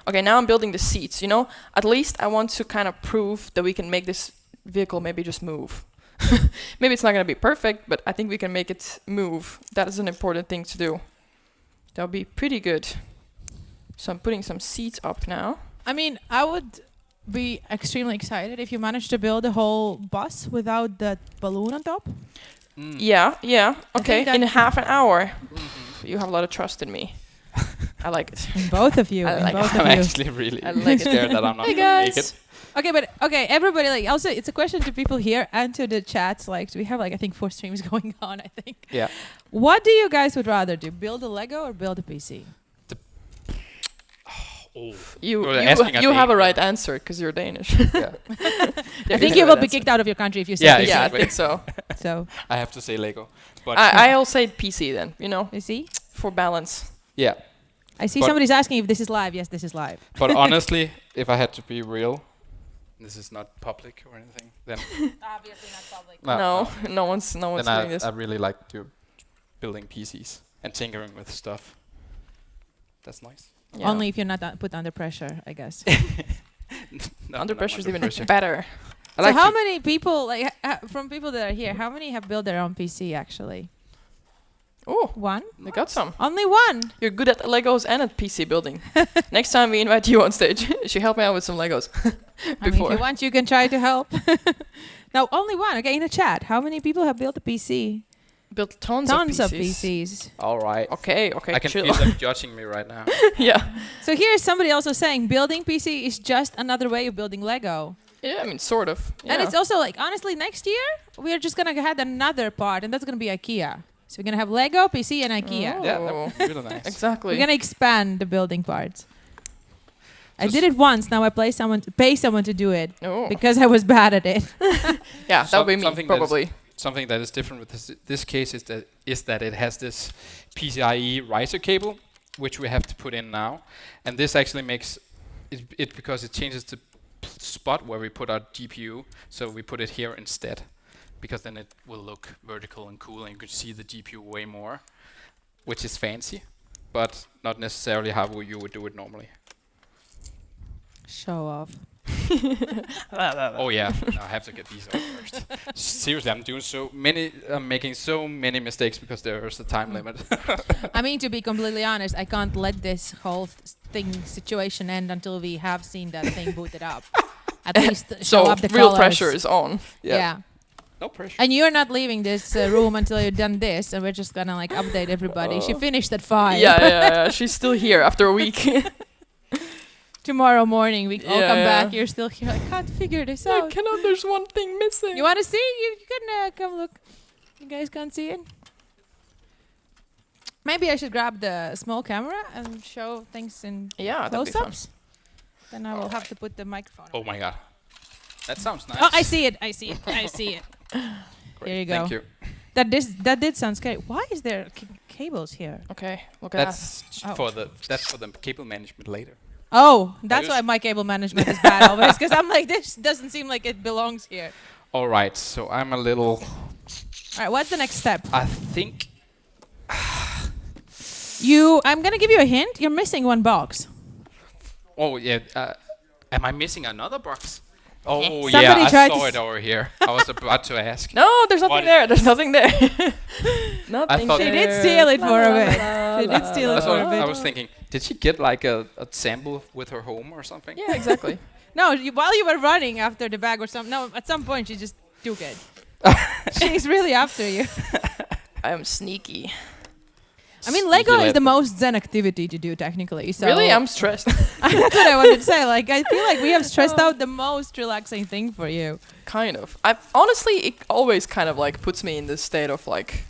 Okay, now I'm building the seats. You know, at least I want to kind of prove that we can make this vehicle maybe just move. Maybe it's not going to be perfect, but I think we can make it move. That is an important thing to do. That'll be pretty good. So I'm putting some seats up now. I mean, I would be extremely excited if you managed to build a whole bus without that balloon on top. Yeah. Okay, that- in half an hour. You have a lot of trust in me. I like it. In both of you. I in like both I'm of you. actually really I like it. scared that I'm not Hey going to make guys. it. Okay, everybody, like, also, it's a question to people here and to the chats. Like, we have, like, I think 4 streams going on, I think. Yeah. What do you guys would rather do? Build a Lego or build a PC? Oh. You Well, asking a you have a Dane. right answer because you're Danish. Yeah. I think you will be kicked out of your country if you say Yeah, PC. Yeah, I exactly. think so. So, I have to say Lego. But I'll say PC then, you know, you see? for balance. yeah. I see But- somebody's asking if this is live. Yes, this is live. But honestly, if I had to be real, this is not public or anything. Then Obviously not public. No one's then doing this. I really like to building PCs and tinkering with stuff. That's nice. Yeah. Only if you're not put under pressure, I guess. No, Under not pressure is even pressure. better. I So like how to- many people, like, from people that are here, how many have built their own PC actually? Oh, One? we got some. Only one. You're good at Legos and at PC building. Next time we invite you on stage, she help me out with some Legos. I mean, if Before. you want, you can try to help. No, only one. Okay, in the chat, how many people have built a PC? Built tons of PCs. PCs. All right. Okay, I can chill. feel them judging me right now. Yeah. So here's somebody also saying building PC is just another way of building Lego. Yeah, I mean, sort of. And yeah. it's also like, honestly, next year, we're just going to add another part, and that's going to be IKEA. So we're going to have Lego, PC, and IKEA. Oh. Yeah, that would be really nice. Exactly. We're going to expand the building parts. I did it once. Now I pay someone to do it Oh. because I was bad at it. Yeah, that would be me, Something that is- probably. Something that is different with this case is that it has this PCIe riser cable, which we have to put in now, and this actually makes it because it changes the spot where we put our GPU, so we put it here instead, because then it will look vertical and cool, and you can see the GPU way more, which is fancy, but not necessarily how you would do it normally. Show off. Oh yeah, I have to get these out first. Seriously, I'm making so many mistakes because there's a time limit. I mean, to be completely honest, I can't let this whole situation end until we have seen that thing booted up. At least show So up the real colors. pressure is on. Yeah. No pressure. And you're not leaving this room until you've done this, and we're just gonna like update everybody. She finished at 5. Yeah. She's still here after a week. Tomorrow morning we all come Yeah. back. You're still here. I can't figure this I out. cannot. There's one thing missing. You want to see? You can come look. You guys can't see it. Maybe I should grab the small camera and show things in Yeah, that'd be fun. close-ups. Then I will have to put the microphone. Oh my god, that sounds nice. Oh, I see it. I see it. I see it. Great, Here you go. Thank you. That did sound scary. Why is there cables here? Okay, look at That's Oh. that's for the cable management later. Oh, that's use- why my cable management is bad always. Because I'm like, this doesn't seem like it belongs here. All right, so I'm a little. All right, what's the next step? I think I'm gonna give you a hint. You're missing one box. Oh yeah. Am I missing another box? Oh Somebody yeah, I tried saw to it over here. I was about to ask. No, there's nothing What- there. There's nothing there. Nothing thought- She there. did steal it for a bit. She did steal it That's for what a bit. I was thinking. Did she get like a sample with her home or something? Yeah, exactly. No, while you were running after the bag or something. No, at some point she just took it. She's really after you. I am sneaky. I mean, Lego Sneaky is the lad. most zen activity to do technically. So Really, I'm stressed. that's what I wanted to say. Like, I feel like we have stressed out the most relaxing thing for you. Kind of. I honestly, it always kind of like puts me in this state of like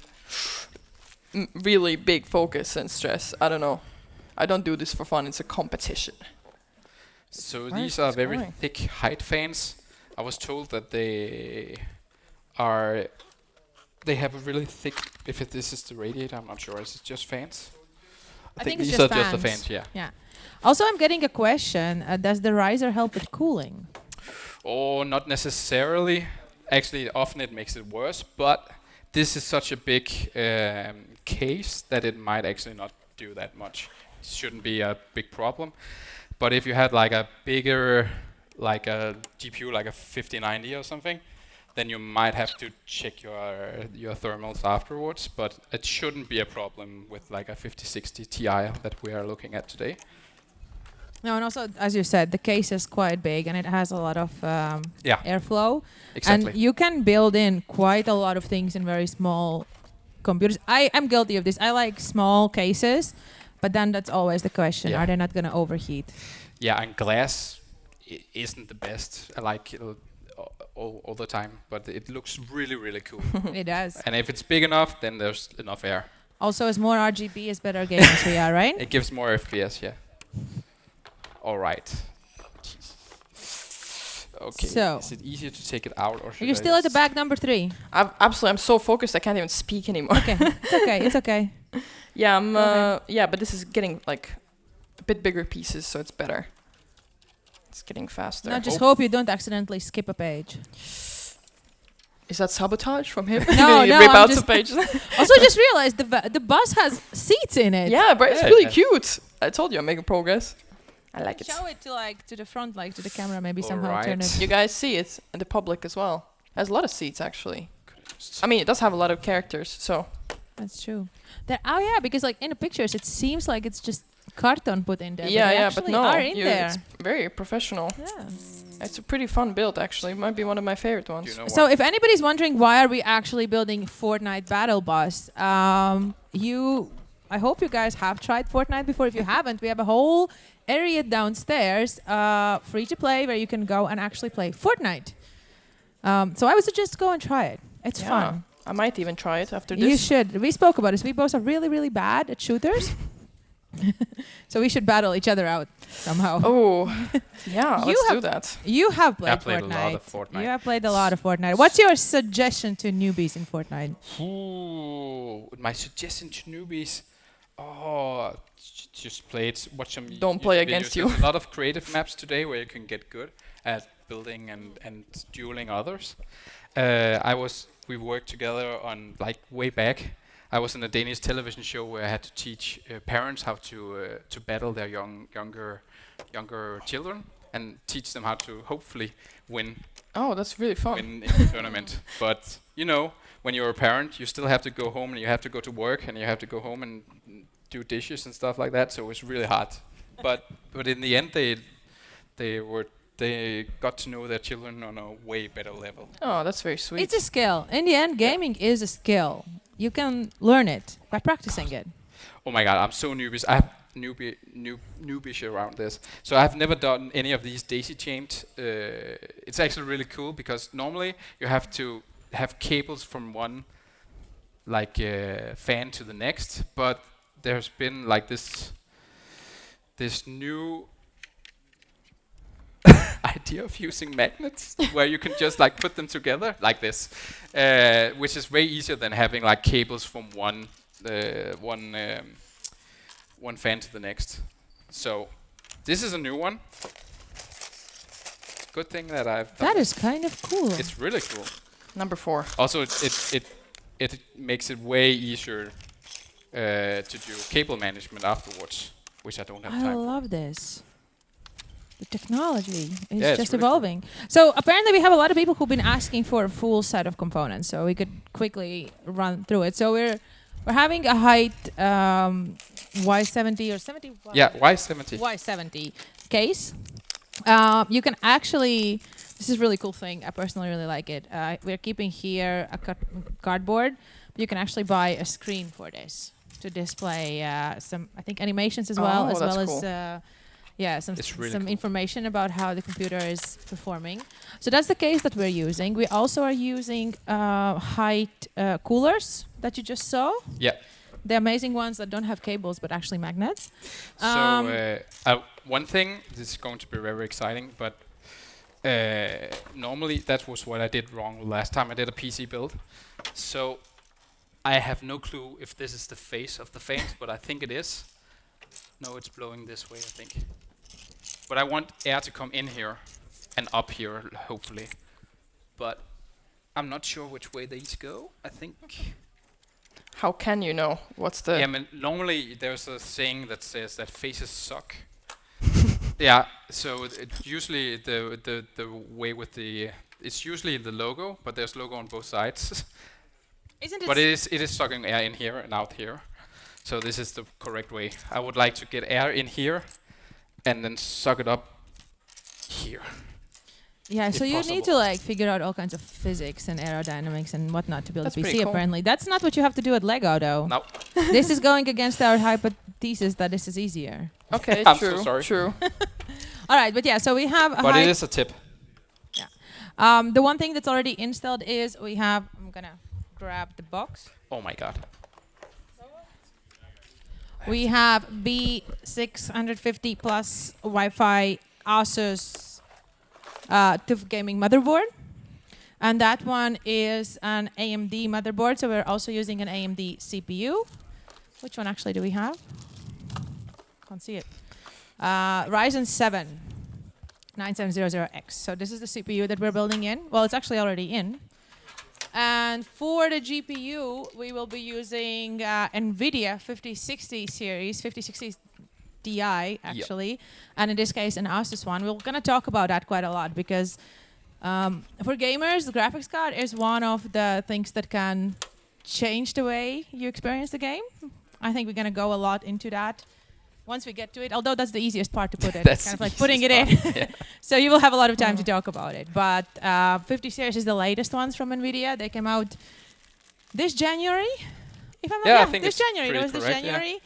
really big focus and stress. I don't know. I don't do this for fun. It's a competition. So Right, these are it's very going. thick height fans. I was told that they have a really thick. This is the radiator, I'm not sure. Is it just fans? I think these it's are just just the fans. fans. Yeah. Yeah. Also, I'm getting a question. Does the riser help with cooling? Oh, not necessarily. Actually, often it makes it worse. But this is such a big case that it might actually not do that much. It shouldn't be a big problem. But if you had like a bigger, like a GPU, like a 5090 or something, then you might have to check your thermals afterwards. But it shouldn't be a problem with like a 5060 Ti that we are looking at today. No, and also, as you said, the case is quite big and it has a lot of Yeah, airflow. exactly. And you can build in quite a lot of things in very small computers. I am guilty of this. I like small cases, but then that's always the question. Yeah. Are they not going to overheat? Yeah, and glass isn't the best. I like it all the time, but it looks really, really cool. It does. And if it's big enough, then there's enough air. Also, as more RGB, as better gamers we are, right? It gives more FPS, yeah. All right. Okay. So- is it easier to take it out, or Are should you I still at the just- bag number 3? I'm so focused I can't even speak anymore. Okay, it's okay, it's okay. Yeah, I'm. Okay. Yeah, but this is getting like a bit bigger pieces, so it's better. It's getting faster. Now just hope you don't accidentally skip a page. Is that sabotage from him? No, Did he no, rip I'm out just- some pages? Also, just realized the bus has seats in it. Yeah, but it's Yeah, really yeah. cute. I told you I'm making progress. I like it. Show it to the front, like to the camera, maybe somehow turn Alright. it. You guys see it, and the public as well. It has a lot of seats actually. I mean, it does have a lot of characters, so That's true. Oh yeah, because like in the pictures, it seems like it's just carton put in there. yeah, they yeah. But actually no, are in there. it's very professional. Yeah. It's a pretty fun build, actually. It might be one of my favorite ones. You know So what? if anybody's wondering why are we actually building Fortnite Battle Bus, I hope you guys have tried Fortnite before. If you haven't, we have a whole area downstairs, free to play, where you can go and actually play Fortnite. So I would suggest go and try it. It's fun. I might even try it after this. You should. We spoke about this. We both are really, really bad at shooters. So we should battle each other out somehow. Oh, yeah, You let's do have- that. You have played I played Fortnite. a lot of Fortnite. You have played a lot of Fortnite. What's your suggestion to newbies in Fortnite? Ooh, my suggestion to newbies. Oh, just play it. Watch some. Don't play against you. There's a lot of creative maps today where you can get good at building and dueling others. We worked together on like way back. I was in a Danish television show where I had to teach parents how to battle their younger children and teach them how to hopefully win Oh, that's really fun. in the tournament. But you know, when you're a parent, you still have to go home and you have to go to work and you have to go home and do dishes and stuff like that. So it's really hard. But in the end, they got to know their children on a way better level. Oh, that's very sweet. It's a skill. In the end, gaming is a skill. You can learn it by practicing it. Oh my God, I'm so newbies. I have newbish around this. So I've never done any of these daisy chained. It's actually really cool because normally you have to have cables from one fan to the next, but there's been like this new idea of using magnets where you can just like put them together like this, which is way easier than having like cables from one fan to the next. So this is a new one. Good thing that I've done. That is kind of cool. It's really cool. Number 4. Also, it makes it way easier to do cable management afterwards, which I don't have I time for. love this. The technology is Yeah, it's just really cool. evolving. So apparently we have a lot of people who've been asking for a full set of components. So we could quickly run through it. So we're having a height Y70 or 70. Yeah, Y70. Y70 case. You can actually, this is a really cool thing. I personally really like it. We're keeping here a cardboard. You can actually buy a screen for this to display some, I think, animations as well, Oh, as that's well cool. as It's really some cool. information about how the computer is performing. So that's the case that we're using. We also are using height coolers that you just saw. Yeah. The amazing ones that don't have cables but actually magnets. So one thing, this is going to be very exciting, but normally that was what I did wrong last time I did a PC build. So I have no clue if this is the face of the fans, but I think it is. No, it's blowing this way, I think. But I want air to come in here and up here, hopefully. But I'm not sure which way these go. I think. How can you know? What's the... Yeah, I mean, normally there's a saying that says that faces suck. Yeah, so usually the way with the it's usually the logo, but there's logo on both sides. Isn't it? But it is sucking air in here and out here. So this is the correct way. I would like to get air in here and then suck it up here. Yeah, if so you need possible. to like figure out all kinds of physics and aerodynamics and whatnot to build That's a PC. pretty cool. Apparently, that's not what you have to do at Lego, though. No. This is going against our hypothesis that this is easier. Okay, I'm true. so sorry. True. All right, but yeah, so we have a But height. it is a tip. The one thing that's already installed is we have. I'm gonna grab the box. Oh my god. We have B650 plus Wi-Fi Asus TUF gaming motherboard. And that one is an AMD motherboard, so we're also using an AMD CPU. Which one actually do we have? Can't see it. Ryzen 7 9700X. So this is the CPU that we're building in. Well, it's actually already in. And for the GPU, we will be using NVIDIA 5060 series, 5060 Ti actually, and in this case an Asus one. We're going to talk about that quite a lot because for gamers, the graphics card is one of the things that can change the way you experience the game. I think we're going to go a lot into that once we get to it, although that's the easiest part to put it, That's kind of like the putting it in. easiest part, So you will have a lot of time to talk about it. But 50 series is the latest ones from NVIDIA. They came out this January. If I'm Yeah, I think this it's January. It pretty was this correct, yeah. January.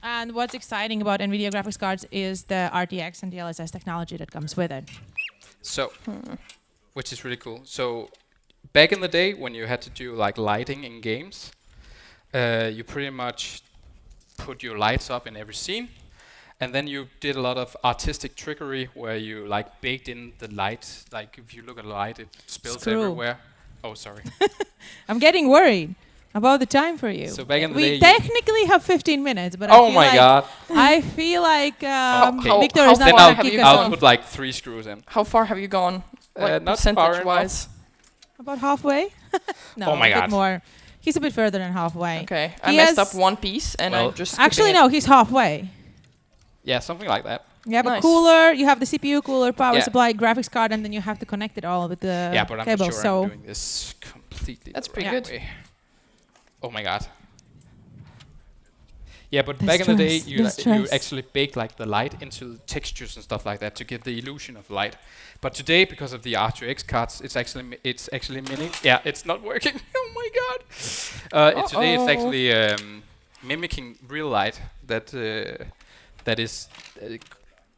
And what's exciting about NVIDIA graphics cards is the RTX and DLSS technology that comes with it. So, which is really cool. So, back in the day when you had to do like lighting in games, you pretty much put your lights up in every scene, and then you did a lot of artistic trickery where you like baked in the light. Like if you look at a light, it spills Screw. everywhere. Oh, sorry. I'm getting worried about the time for you. So back in the we day, you- technically have 15 minutes, but Oh I feel my like god. I feel like Okay. Victor How is not Then far gonna have kick you us gone? I'll off. put like 3 screws in. How far have you gone? Like Not far enough. percentage-wise? About halfway? No, Oh my a bit God. more. He's a bit further than halfway. Okay, I He messed has- up one piece and Well, I just Actually, no, he's halfway. Yeah, something like that. You have a Nice. cooler, you have the CPU cooler, power Yeah. supply, graphics card, and then you have to connect it all with the Yeah, but I'm cable. not sure so I'm doing this completely. That's the pretty right good. way. Oh my god. Yeah, but The back in the day, stress, you the you stress. actually bake like the light into the textures and stuff like that to give the illusion of light. But today, because of the RTX cards, it's actually Yeah, it's not working. Oh my god. Today it's actually mimicking real light. That is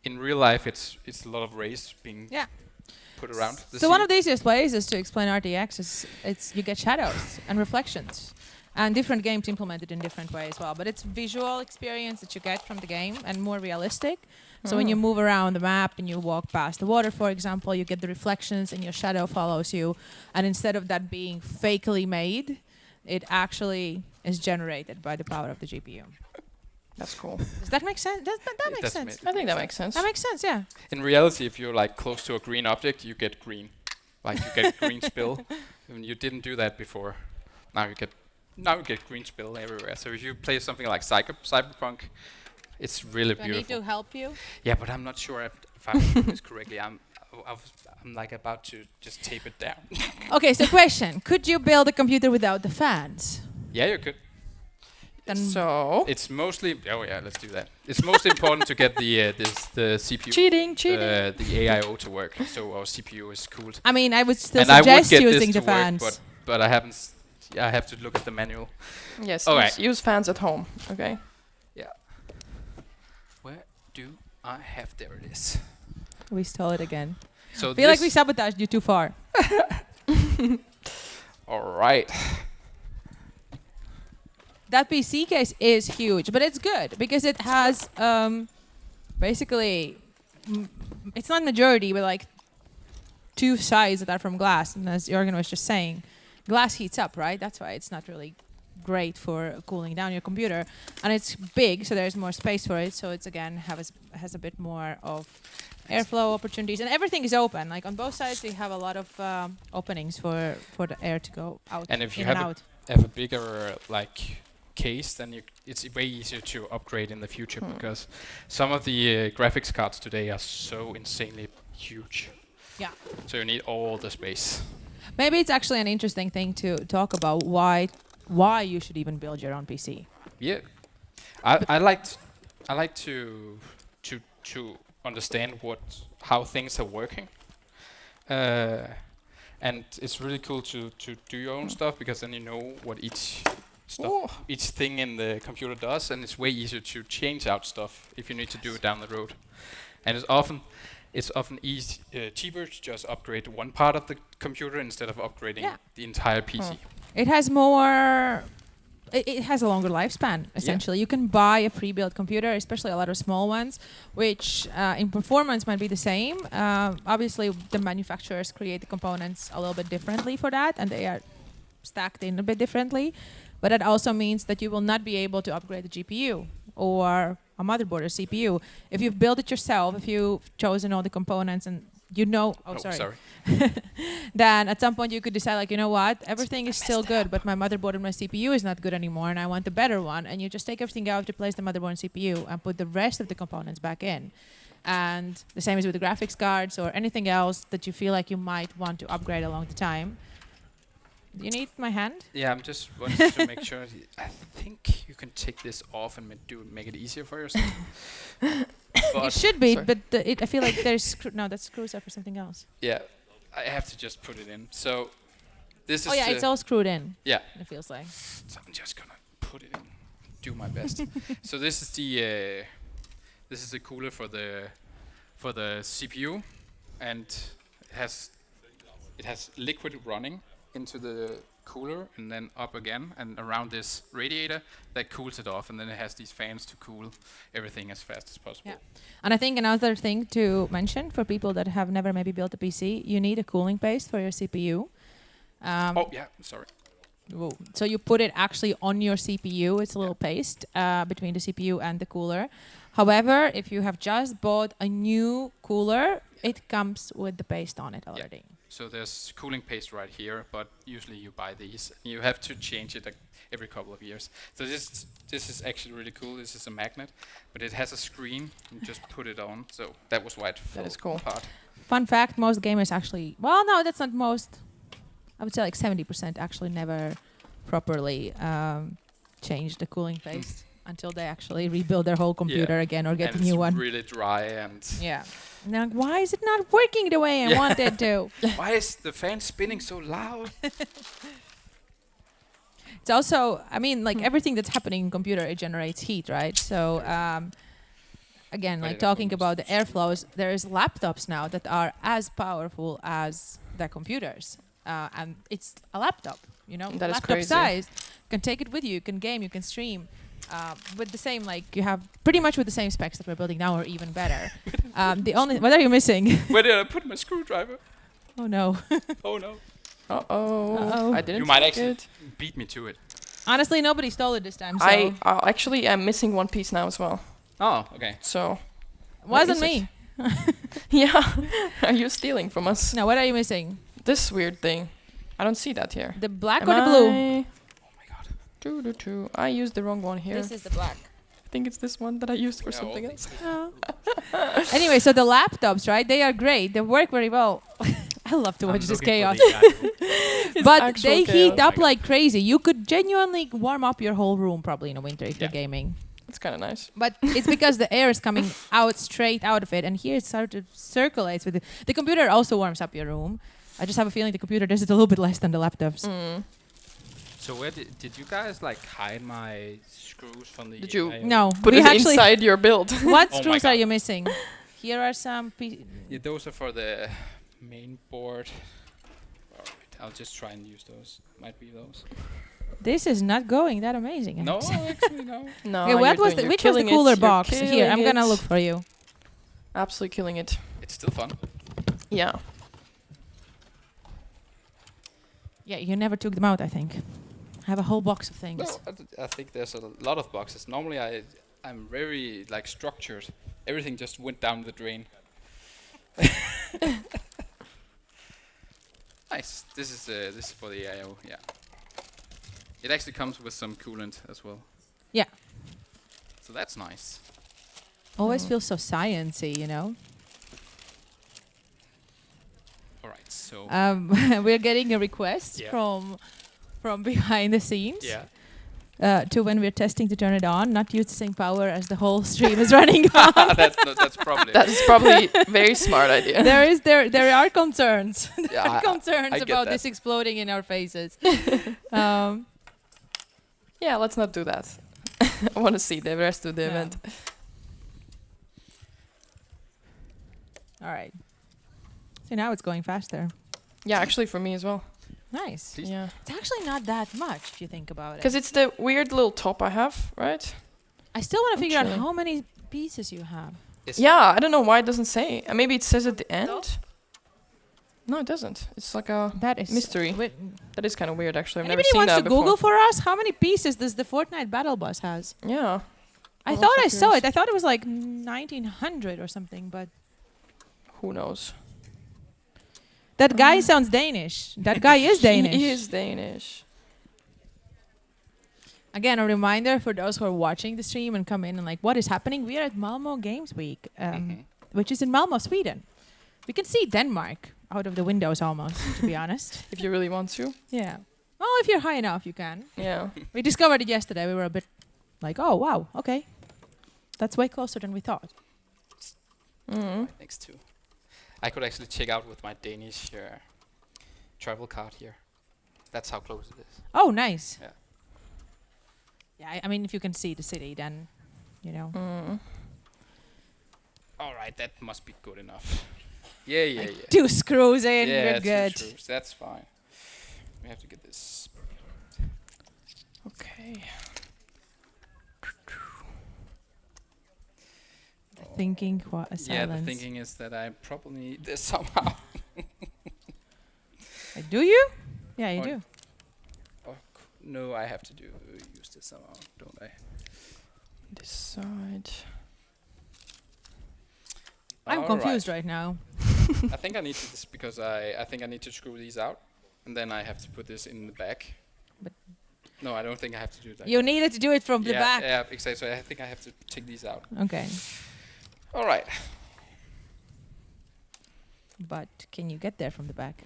in real life. It's a lot of rays being Yeah. put around. The So one scene. of the easiest ways is to explain RTX is you get shadows and reflections. And different games implement it in different ways as well. But it's visual experience that you get from the game and more realistic. So when you move around the map and you walk past the water, for example, you get the reflections and your shadow follows you. And instead of that being fakely made, it actually is generated by the power of the GPU. That's cool. Does that make sense? That It makes does sense. I think that makes sense. That makes sense, yeah. In reality, if you're like close to a green object, you get green. Like you get green spill. And you didn't do that before. Now you get green spill everywhere. So if you play something like Cyberpunk, it's really Do I need beautiful. to help you? Yeah, but I'm not sure if I'm doing this correctly. I'm like about to just tape it down. Okay, so question. Could you build a computer without the fans? Yeah, you could. Then So, It's mostly. Oh yeah, let's do that. It's mostly important to get the CPU, cheating. the AIO to work. So our CPU is cooled. I mean, I would still And I would suggest get using this the to work, fans. but I haven't. I have to look at the manual. Yes, Okay. use fans at home. Okay. Yeah. Where do I have? There it is. We stole it again. So I feel like we this- sabotaged you too far. All right. That PC case is huge, but it's good because it has basically, it's not majority, but like 2 sides that are from glass. And as Jörgenm was just saying, glass heats up, right? That's why it's not really great for cooling down your computer. And it's big, so there's more space for it. So it's again has a bit more of airflow opportunities, and everything is open. Like on both sides, we have a lot of openings for the air to go out And if you in have and a- out. Have a bigger like case, then it's way easier to upgrade in the future because some of the graphics cards today are so insanely huge. Yeah. So you need all the space. Maybe it's actually an interesting thing to talk about why you should even build your own PC. Yeah, I like to understand how things are working, and it's really cool to do your own stuff because then you know what each thing in the computer does, and it's way easier to change out stuff if you need to do it down the road. And it's often cheaper to just upgrade one part of the computer instead of upgrading the entire PC. It has more. It has a longer lifespan, essentially. You can buy a pre-built computer, especially a lot of small ones, which in performance might be the same. Obviously, the manufacturers create the components a little bit differently for that, and they are stacked in a bit differently. But that also means that you will not be able to upgrade the GPU or a motherboard or CPU. If you've built it yourself, if you've chosen all the components and you know... Oh, sorry. Then at some point you could decide, like, you know what, everything is still good, but my motherboard and my CPU is not good anymore, and I want a better one. And you just take everything out, replace the motherboard and CPU, and put the rest of the components back in. And the same is with the graphics cards or anything else that you feel like you might want to upgrade along the time. Do you need my hand? Yeah, I'm just wanting to make sure. I think you can take this off and make it easier for yourself. It But should be, Sorry. but I feel like there's no. That screws are for something else. yeah, I have to just put it in. So this is Oh yeah, the- it's all screwed in. yeah. It feels like. So I'm just gonna put it in, do my best. So this is the cooler for the CPU, and it has liquid running into the cooler and then up again and around this radiator that cools it off, and then it has these fans to cool everything as fast as possible. Yeah. And I think another thing to mention for people that have never maybe built a PC, you need a cooling paste for your CPU. Oh yeah, sorry. Whoa. So you put it actually on your CPU. It's a little paste between the CPU and the cooler. However, if you have just bought a new cooler, it comes with the paste on it already. So there's cooling paste right here, but usually you buy these. You have to change it every couple of years. So this is actually really cool. This is a magnet, but it has a screen. You just put it on. So that was why it fell is cool. apart. Fun fact, most gamers actually, well, no, that's not most. I would say like 70% actually never properly change the cooling paste until they actually rebuild their whole computer again or get And a new it's one. really dry and Yeah. And they're like, why is it not working the way I want it to? why is the fan spinning so loud? It's also, I mean, like everything that's happening in computer, it generates heat, right? So, again, But like it talking almost about the airflows, there's laptops now that are as powerful as the computers. And it's a laptop, you know, That is laptop crazy. size. You can take it with you, you can game, you can stream. With the same, like you have pretty much with the same specs that we're building now, or even better. What are you missing? Where did I put my screwdriver? Oh no. Oh no. Uh-oh. I didn't. You might take actually it. beat me to it. Honestly, nobody stole it this time. So I actually am missing one piece now as well. Oh, okay. So wasn't is me. yeah, are you stealing from us? No, what are you missing? This weird thing. I don't see that here. The black Am or the blue? I- Oh my god. Doo-doo-doo. I used the wrong one here. This is the black. I think it's this one that I used for Yeah, something all else. Anyway, so the laptops, right? They are great. They work very well. I love to I'm watch this looking for chaos. the But actual they heat chaos. up like crazy. You could genuinely warm up your whole room probably in the winter if you're Yeah. gaming. It's kind of nice. But it's because the air is coming out straight out of it, and here it sort of circulates with it. The computer also warms up your room. I just have a feeling the computer does it a little bit less than the laptops. So where did you guys like hide my screws from the? Did you- IO? No, Put we it actually. inside your build. What Oh my screws are God. you missing? Here are some. Yeah, those are for the main board. Alright, I'll just try and use those. Might be those. This is not going that amazing. I No, have to say. actually no. No, Okay, you're what was doing- the, you're which was the killing it, cooler you're box? Here, I'm killing gonna it. look for you. Absolutely killing it. It's still fun. Yeah. Yeah, you never took them out, I think. I have a whole box of things. No, I think there's a lot of boxes. Normally I'm very like structured. Everything just went down the drain. Nice. This is for the IO. Yeah. It actually comes with some coolant as well. Yeah. So that's nice. Always feels so sciencey, you know. All right. So We're getting a request Yeah. from behind the scenes. yeah. To when we're testing to turn it on, not use the same power as the whole stream is running on. that's probably That is probably a very smart idea. There are concerns. Yeah, There are concerns I get about that. this exploding in our faces. Yeah, let's not do that. I want to see the rest of the Yeah. event. All right. So now it's going faster. Yeah, actually for me as well. Nice. Please. Yeah. It's actually not that much if you think about it. Because it's the weird little top I have, right? I still want to figure out Actually. how many pieces you have. Yeah, I don't know why it doesn't say. Maybe it says at the end. No, it doesn't. It's like a That is mystery. That is kind of weird, actually. I've never Anybody seen wants that to before. Google for us how many pieces does the Fortnite battle bus has? Yeah. I I'm thought also I saw curious. it. I thought it was like 1900 or something, but Who knows? that guy sounds Danish. That guy is Danish. He is Danish. Again, a reminder for those who are watching the stream and come in and like, what is happening? We are at Malmö Games Week, which is in Malmö, Sweden. We can see Denmark out of the windows almost, to be honest. If you really want to. Yeah. Well, if you're high enough, you can. Yeah. We discovered it yesterday. We were a bit like, oh wow, okay, that's way closer than we thought. Mm. Next to. I could actually check out with my Danish travel card here. That's how close it is. Oh, nice. Yeah. Yeah, I mean, if you can see the city, then you know. Mm. All right, that must be good enough. Yeah, yeah, Like yeah. 2 screws in, Yeah, we're 2 good. screws, that's fine. We have to get this. Okay. Thinking, what a Yeah, silence. the thinking is that I probably need this somehow. Do you? Yeah, you Or- do. No, I have to use this somehow, don't I? Decide. I'm All confused right. right now. I think I need to this because I think I need to screw these out, and then I have to put this in the back. But No, I don't think I have to do that. you needed to do it from the yeah, back. Yeah, exactly. So I think I have to take these out. Okay, All right. but can you get there from the back?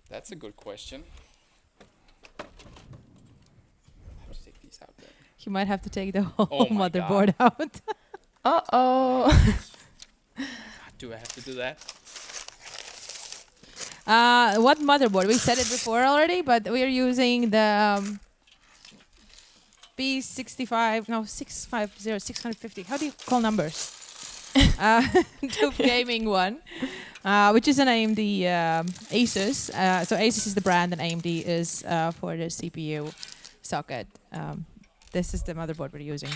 That's a good question. I have to take these out then. You might have to take the whole Oh my motherboard out. Uh-oh. Do I have to do that? What motherboard? We said it before already, but we're using the B65, no, 650, 650. How do you call numbers? Tube gaming one, which is an AMD Asus. So Asus is the brand and AMD is for the CPU socket. This is the motherboard we're using.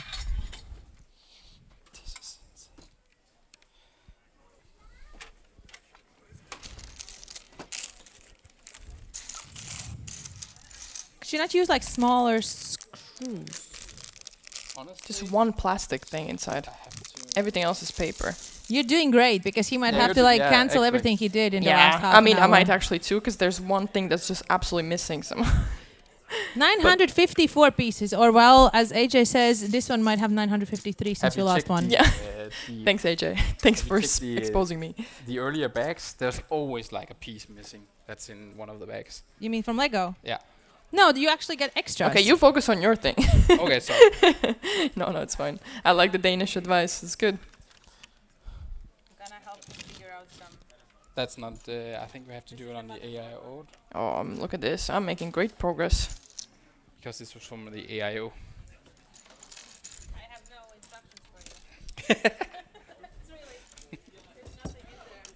Could you not use like smaller screws? Honestly, Just one plastic thing inside. I have to. Everything else is paper. You're doing great because he might Yeah, have you're to do- like yeah, cancel exactly. everything he did in the last half I mean, an I might hour. actually too, because there's one thing that's just absolutely missing. Some. 954 pieces, or well, as AJ says, this one might have 953 since Have we you lost checked one. the, Yeah. the, Thanks, AJ. Thanks You for check the, exposing me. the earlier bags? There's always like a piece missing. That's in one of the bags. You mean from Lego? Yeah. No, do you actually get extras? Okay, you focus on your thing. Okay, sorry. No, it's fine. I like the Danish advice. It's good. I'm gonna help you figure out some. That's not. I think we have to do it on the AIO Oh, look at this. I'm making great progress. because this was from the AIO. I have no instructions for you. It's really, there's nothing in there.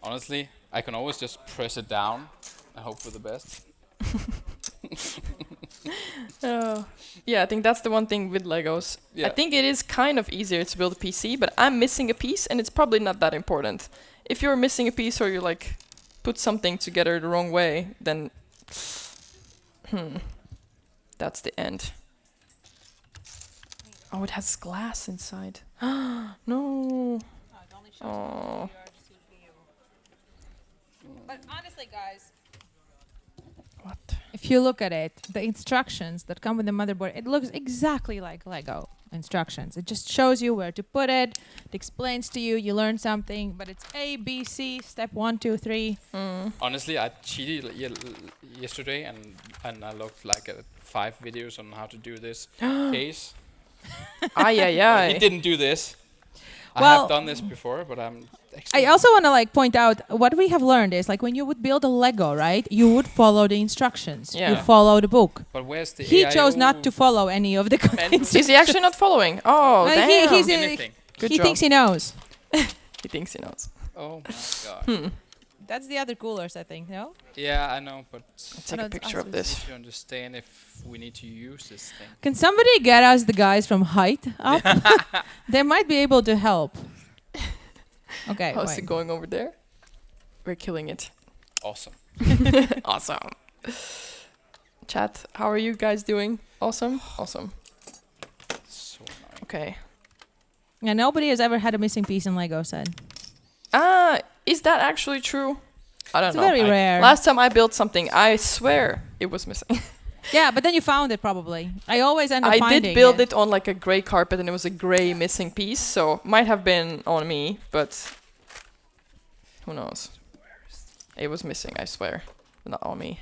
Honestly, I can always just press it down and hope for the best. Yeah, I think that's the one thing with Legos. Yeah. I think it is kind of easier to build a PC, but I'm missing a piece, and it's probably not that important. If you're missing a piece or you like put something together the wrong way, then that's the end. Oh, it has glass inside. No. It only shows Oh. your CPU. But honestly, guys, What? if you look at it, the instructions that come with the motherboard, it looks exactly like Lego instructions. It just shows you where to put it. It explains to you. You learn something, but it's A, B, C, step 1, 2, 3. Honestly, I cheated yesterday and I looked like at 5 videos on how to do this case. Ay, ay, He ay. didn't do this. I Well- have done this before, but I'm I actually. also want to like point out what we have learned is like when you would build a Lego, right? You would follow the instructions. You Yeah. follow the book. But where's the He AIO chose not to follow any of the manual? Is he actually not following? Oh, He- damn. he's in- Anything. Good he job. thinks he knows. He thinks he knows. Oh my god. That's the other coolers, I think. No. Yeah, I know, but Take a it's picture of Asus. this. if you understand if we need to use this thing. Can somebody get us the guys from Height up? They might be able to help. Okay. How's wait. it going over there? We're killing it. Awesome. Awesome. Chat, how are you guys doing? Awesome? Awesome. So annoying. Okay. Yeah, nobody has ever had a missing piece in Lego set. Is that actually true? I don't It's know. very rare. Last time I built something, I swear it was missing. Yeah, but then you found it probably. I always end up I finding did build it on like a gray carpet and it was a gray missing piece, so might have been on me, but who knows? It was missing, I swear. Not on me.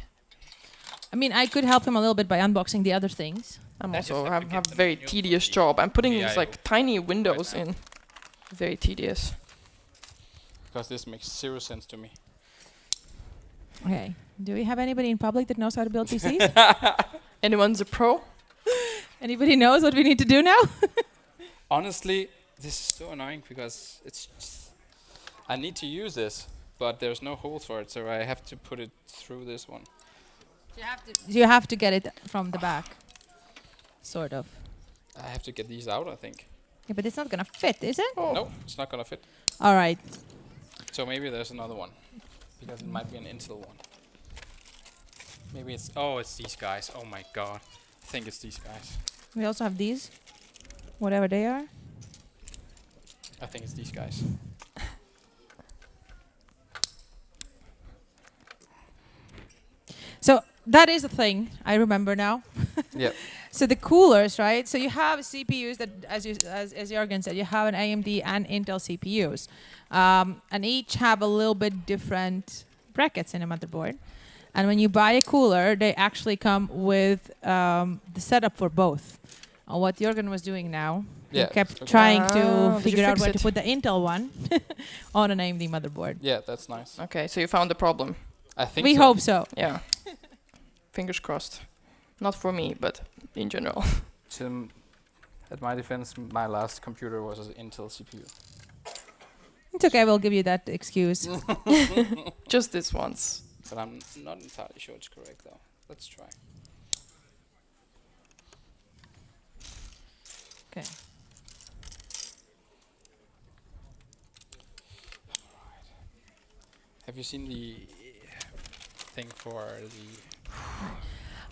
I mean, I could help him a little bit by unboxing the other things. I'm I just also have to have get a the very new tedious the job. I'm putting these VIO like tiny windows now. in. Very tedious. Because this makes zero sense to me. Okay. Do we have anybody in public that knows how to build PCs? Anyone's a pro? Anybody knows what we need to do now? Honestly, this is so annoying because it's just, I need to use this, but there's no holes for it, so I have to put it through this one. You have to get it from the back. Sort of. I have to get these out, I think. Yeah, but it's not gonna fit, is it? No, it's not gonna fit. All right. So maybe there's another one, because it might be an Intel one. Maybe it's, oh, it's these guys. Oh my god. I think it's these guys. We also have these, whatever they are. I think it's these guys. So that is a thing. I remember now. Yep. So the coolers, right? So you have CPUs that, as Jörgenm said, you have an AMD and Intel CPUs, and each have a little bit different brackets in a motherboard. And when you buy a cooler, they actually come with the setup for both. What Jörgenm was doing now, he Yeah. kept Okay. trying Did to you figure out fix where it? to put the Intel one on an AMD motherboard. Yeah, that's nice. Okay, so you found the problem. I think We so. hope so. Yeah. Fingers crossed. Not for me, but in general. At my defense, my last computer was an Intel CPU. It's okay, we'll give you that excuse. Just this once. But I'm not entirely sure it's correct though. Let's try. Okay. Have you seen the thing for the...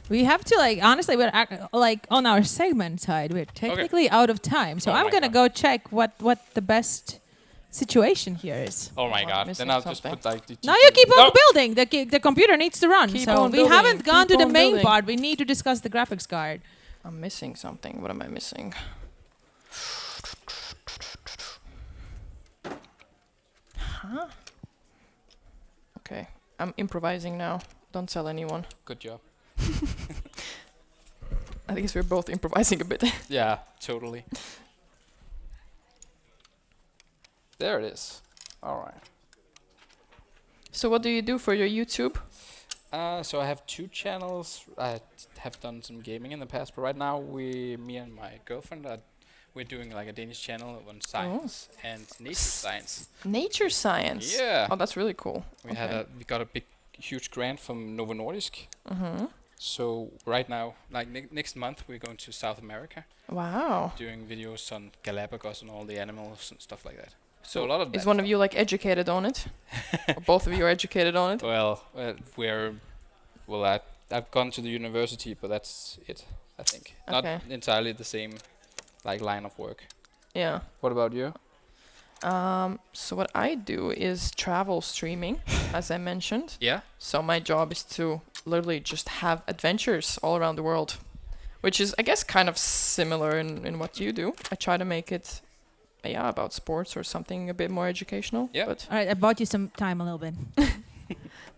We have to, like, honestly, we're like on our segment side, we're technically out of time. So Oh I'm my gonna God. go check what the best situation here is. Oh my I'm god, missing then I'll just something. put like the... Now you keep on No! building. The computer needs to run. Keep so on we building, haven't gone to keep the on main building. part. We need to discuss the graphics card. I'm missing something. What am I missing? Huh? Okay, I'm improvising now. Don't tell anyone. Good job. I guess we're both improvising a bit. Yeah, totally. There it is. Alright. So what do you do for your YouTube? So I have 2 channels. I have done some gaming in the past, but right now me and my girlfriend, we're doing like a Danish channel on science and nature science. Nature science. Yeah. Oh, that's really cool. We got a huge grant from Novo Nordisk. Mm-hmm. So right now, like next month, we're going to South America, Wow. doing videos on Galapagos and all the animals and stuff like that. So a lot of Is that one of stuff. you like educated on it? Or both of you are educated on it? Well, I've gone to the university, but that's it. I think not Okay. entirely the same, like line of work. Yeah. What about you? So what I do is travel streaming, as I mentioned. Yeah. So my job is to literally just have adventures all around the world, which is, I guess, kind of similar in what you do. I try to make it, about sports or something a bit more educational. Yeah. But All right, I bought you some time a little bit.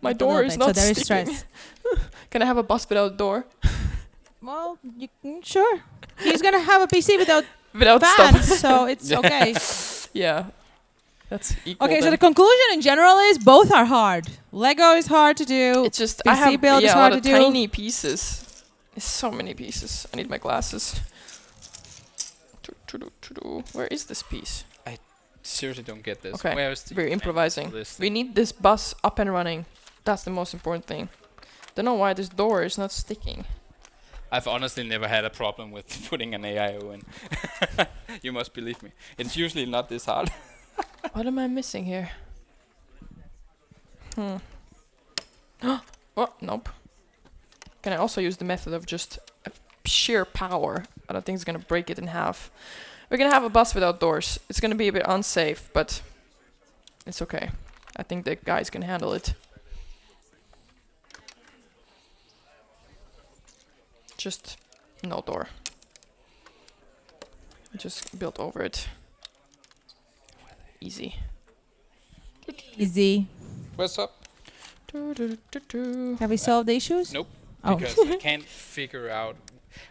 my A door little is bit, not so there is sticking. stress. Can I have a bus without a door? Well, sure. He's gonna have a PC without Without fans, stuff. so it's okay. Yeah. That's equal. Okay, so then. the conclusion in general is both are hard. Lego is hard to do. It's just PC I have build is a hard lot of to do. tiny pieces. It's so many pieces. I need my glasses. Where is this piece? Seriously, don't get this. Okay, Where is the we're improvising. this We thing? need this bus up and running. That's the most important thing. Don't know why this door is not sticking. I've honestly never had a problem with putting an AIO in. You must believe me. It's usually not this hard. What am I missing here? Oh, nope. Can I also use the method of just sheer power? I don't think it's gonna break it in half. We're gonna have a bus without doors. It's gonna be a bit unsafe, but it's okay. I think the guys can handle it. Just no door. Just built over it. Easy. Easy. What's up? Have we solved the issues? Nope. Oh. because I can't figure out.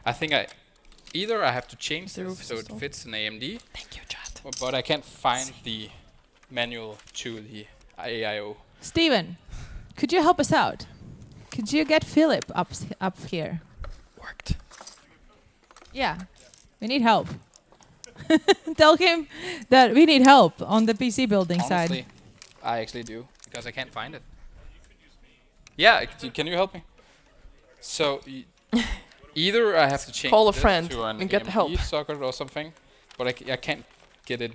I think either I have to change The this roof is so it installed. fits an AMD, Thank you, chat. but I can't find the manual to the AIO. Steven, could you help us out? Could you get Philip up here? Worked. Yeah, we need help. Tell him that we need help on the PC building Honestly, side. I actually do because I can't find it. Yeah, can you help me? So either I have to change Call a this friend to an and get AMD help. socket or something, but I can't get it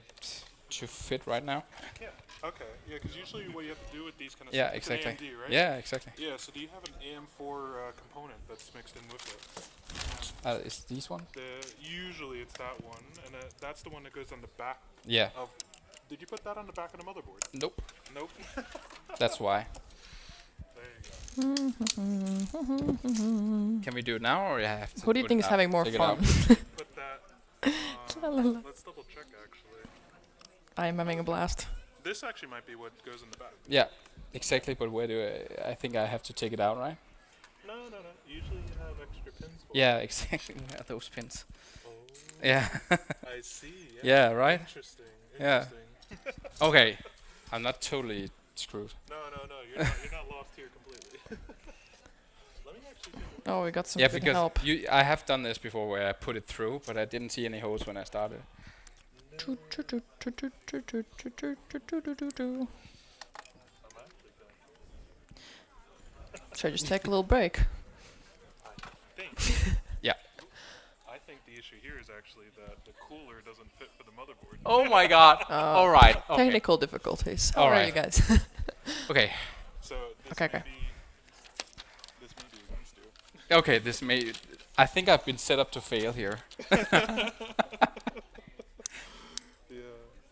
to fit right now. Yeah. Okay. Yeah, because usually what you have to do with these kind of Yeah, stuff, it's an exactly. AMD, right? Yeah, exactly. Yeah. So do you have an AM4 component that's mixed in with it? Is these one? Usually it's that one, and that's the one that goes on the back Yeah. of. Did you put that on the back of the motherboard? Nope. Nope. That's why. There you go. Can we do it now, or you have to? Who do you put think it is out? having more Take it fun? out? Put that. Let's double check actually. I am having a blast. This actually might be what goes in the back. Yeah, exactly. But where do I think I have to take it out, right? No. Usually you have extra pins for Yeah, exactly. Where are those pins? it. Oh, Yeah. I see. Yeah, right? Interesting. Yeah. Okay. I'm not totally screwed. No. You're not lost here completely. Let me actually take Oh, we got some Yeah, good because help. I have done this before where I put it through, but I didn't see any holes when I started. Should I just take a little break? Yeah. I think the issue here is actually that the cooler doesn't fit for the motherboard. Oh my god. All right. Okay. Technical difficulties. All How are right. you guys? Okay. So this Okay, may okay. be this may be against you. Okay. This may. I think I've been set up to fail here. Yeah.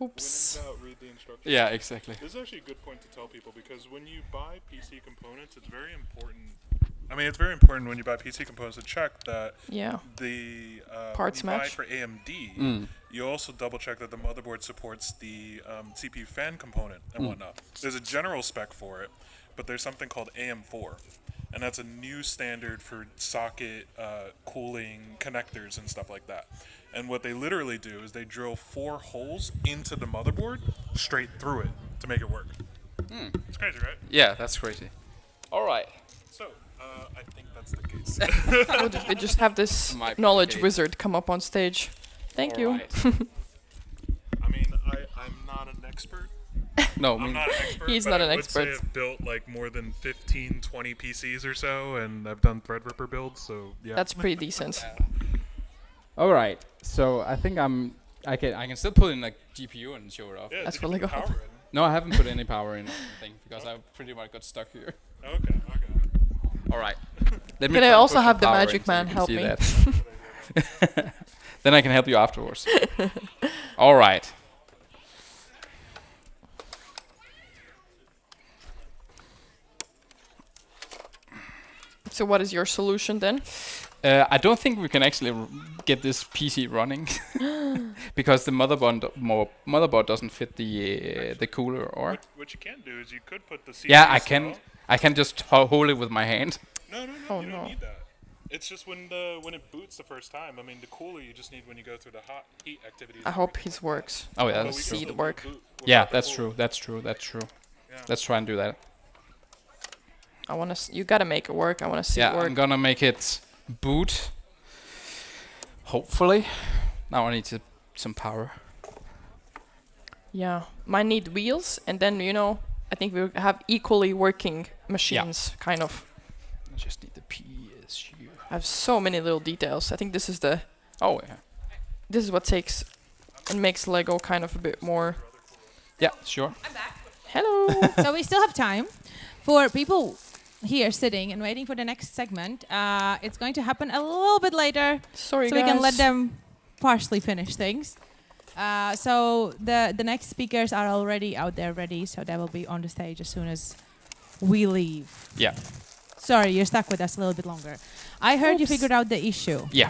Oops. When in doubt, read the instructions. Yeah. Exactly. This is actually a good point to tell people because when you buy PC components, it's very important. I mean, it's very important when you buy PC components to check that Yeah. the Parts when you buy match. for AMD. You also double check that the motherboard supports the CPU fan component and whatnot. There's a general spec for it, but there's something called AM4, and that's a new standard for socket cooling connectors and stuff like that. And what they literally do is they drill 4 holes into the motherboard straight through it to make it work. It's crazy, right? Yeah. That's crazy. All right. So, I think that's the case. We'll we just have this Might be knowledge okay. wizard come up on stage. Thank you. Alright. I mean, I'm not an expert. No. I'm not an expert. He's but not I an would expert. Say I've built like more than 15, 20 PCs or so, and I've done Threadripper builds. So yeah. That's pretty decent. All right. So I think I can still put in a GPU and show it off. Yeah, That's did you really put good. power in? No, I haven't put any power in or anything because I pretty much got stuck here. Okay. All right. Let me Can try I and also put have some the power magic in so you man can help see me? that. Then I can help you afterwards. All right. So what is your solution then? I don't think we can actually get this PC running because the motherboard doesn't fit the cooler. Or What you can do is you could put the CPU. yeah, I can just hold it with my hand. No, Oh, you no. don't need that. It's just when it boots the first time. I mean, the cooler you just need when you go through the heat activities. I hope his works. Oh yeah, But that's we true. can See still it work. boot Yeah, without the that's cooler. true. That's true. That's true. Yeah. Let's try and do that. I wanna. You gotta make it work. I wanna see Yeah, it work. I'm gonna make it boot. Hopefully. Now I need some power. Yeah, mine need wheels, and then I think we have equally working machines, kind of. I just need the PSU. I have so many little details. I think this is Oh yeah. this is what takes and makes Lego kind of a bit more. Yeah, sure. Hello. So we still have time for people here sitting and waiting for the next segment. It's going to happen a little bit later, Sorry, so guys. we can let them partially finish things. So the next speakers are already out there ready, so they will be on the stage as soon as we leave. Yeah. Sorry, you're stuck with us a little bit longer. I heard you Oops. figured out the issue. Yeah.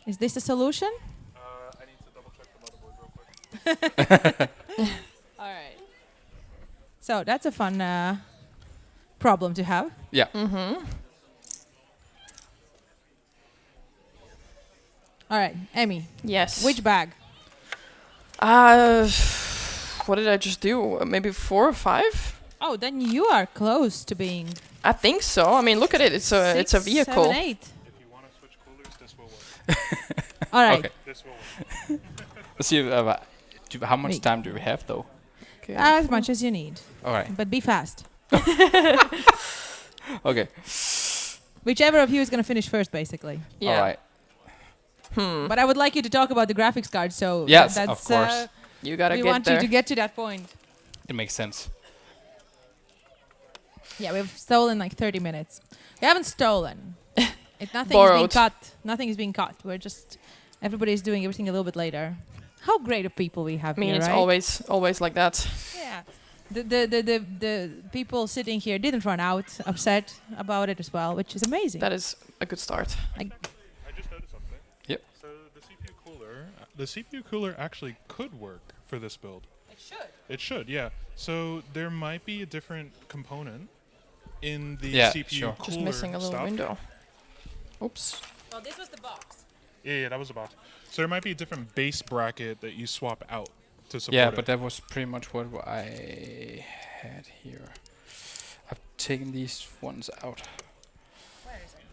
Is this a solution? I need to double check the motherboard real quick. All right. So that's a fun problem to have. Yeah. All right, Emmy, Yes. which bag? What did I just do? Maybe 4 or 5? Oh, then you are close to being. I think so. I mean, look at it. It's a 6, vehicle. 7, 8. If you want to switch coolers, this will work. All right. Okay. This will work. Let's see. How much Me. time do we have, though? Okay. As much as you need, All right. but be fast. Okay. Whichever of you is going to finish first, basically. Yeah. All right. But I would like you to talk about the graphics card. So Yes, that's, of course. You gotta we get want there. you to get to that point. It makes sense. Yeah, we've stolen like 30 minutes. We haven't stolen. Nothing is being Borrowed. cut. Nothing is being cut. We're just everybody's doing everything a little bit later. How great of people we have I mean, here, it's right? always like that. Yeah. The people sitting here didn't run out upset about it as well, which is amazing. That is a good start. I just noticed something. Yep. So the CPU cooler actually could work for this build. It should. It should, yeah. So there might be a different component in the Yeah, CPU sure. cooler Just missing a little stuff. window. Oops. Well, this was the box. Yeah, that was the box. So there might be a different base bracket that you swap out to support Yeah, it. but that was pretty much what I had here. I've taken these ones out. Where is it?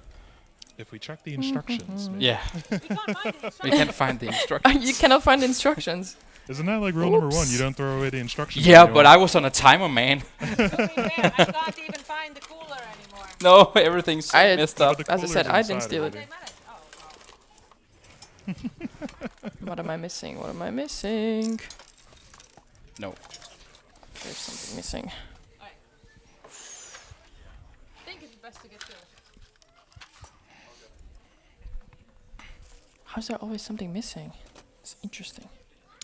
If we check the instructions, maybe. Yeah, We can't find it. we can't find the instructions. You cannot find instructions. Isn't that like rule number 1? Oops. You don't throw away the instructions. Yeah, when you but want- I was on a timer, man. I can't even find the cooler anymore. No, everything's I- messed Yeah, up. but the As I said, cooler's I didn't inside steal it. already. What am I missing? What am I missing? No. There's something missing. I think it's best to get to it. How's there always something missing? It's interesting.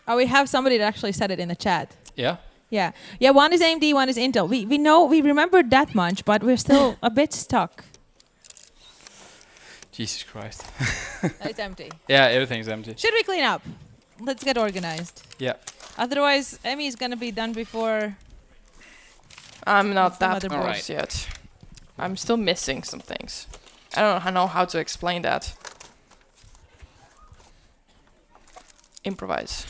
Oh, we have somebody that actually said it in the chat. Yeah. Yeah. Yeah, one is AMD, one is Intel. We know, we remembered that much, but we're still a bit stuck. Jesus Christ. It's empty. Yeah, everything's empty. Should we clean up? Let's get organized. Yeah. Otherwise, Emmy is gonna be done before. I'm not The that motherboard. close yet. I'm still missing some things. I don't know how to explain that. Improvise.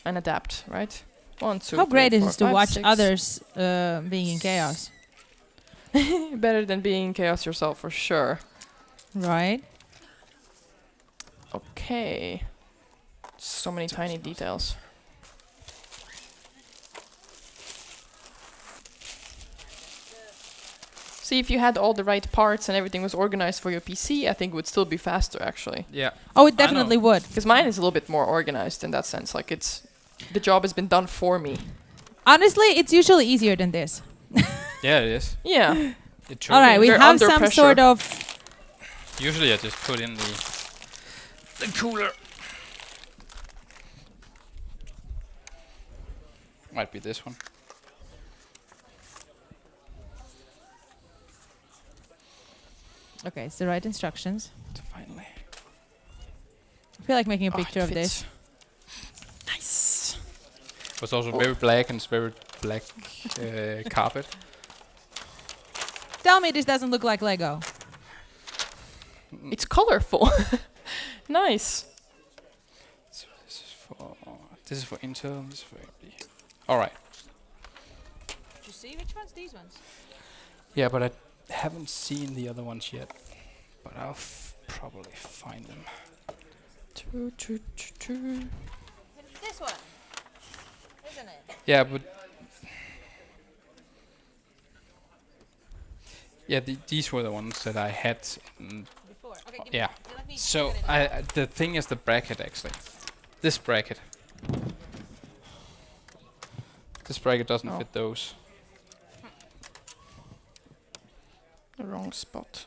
And adapt, right? 1, 2, How 3, great is 4, it to 5, watch 6. others being in chaos, Better than being in chaos yourself, for sure. right? Okay. So many tiny details. See, if you had all the right parts and everything was organized for your PC, I think it would still be faster, actually. Yeah. Oh, it I know. definitely would. Because mine is a little bit more organized in that sense. Like, it's... The job has been done for me. Honestly, it's usually easier than this. Yeah, it is. Yeah. It All right, we They're have under some pressure. sort of. Usually I just put in the cooler. Might be this one. Okay, it's the right instructions. Finally. I feel like making a Oh, it picture of this. fits. Nice. It's also very black and it's very black carpet. Tell me this doesn't look like Lego. It's colorful. Nice. So this is for Intel, this is for AMD. All right. Did you see which ones? These ones. Yeah, but I haven't seen the other ones yet. But I'll probably find them. It's this one, isn't it? Yeah, but yeah, these were the ones that I had. Before. Okay, give Yeah. me, let me So get it. the thing is the bracket actually. This bracket. This bracket doesn't Oh. fit those. The wrong spot.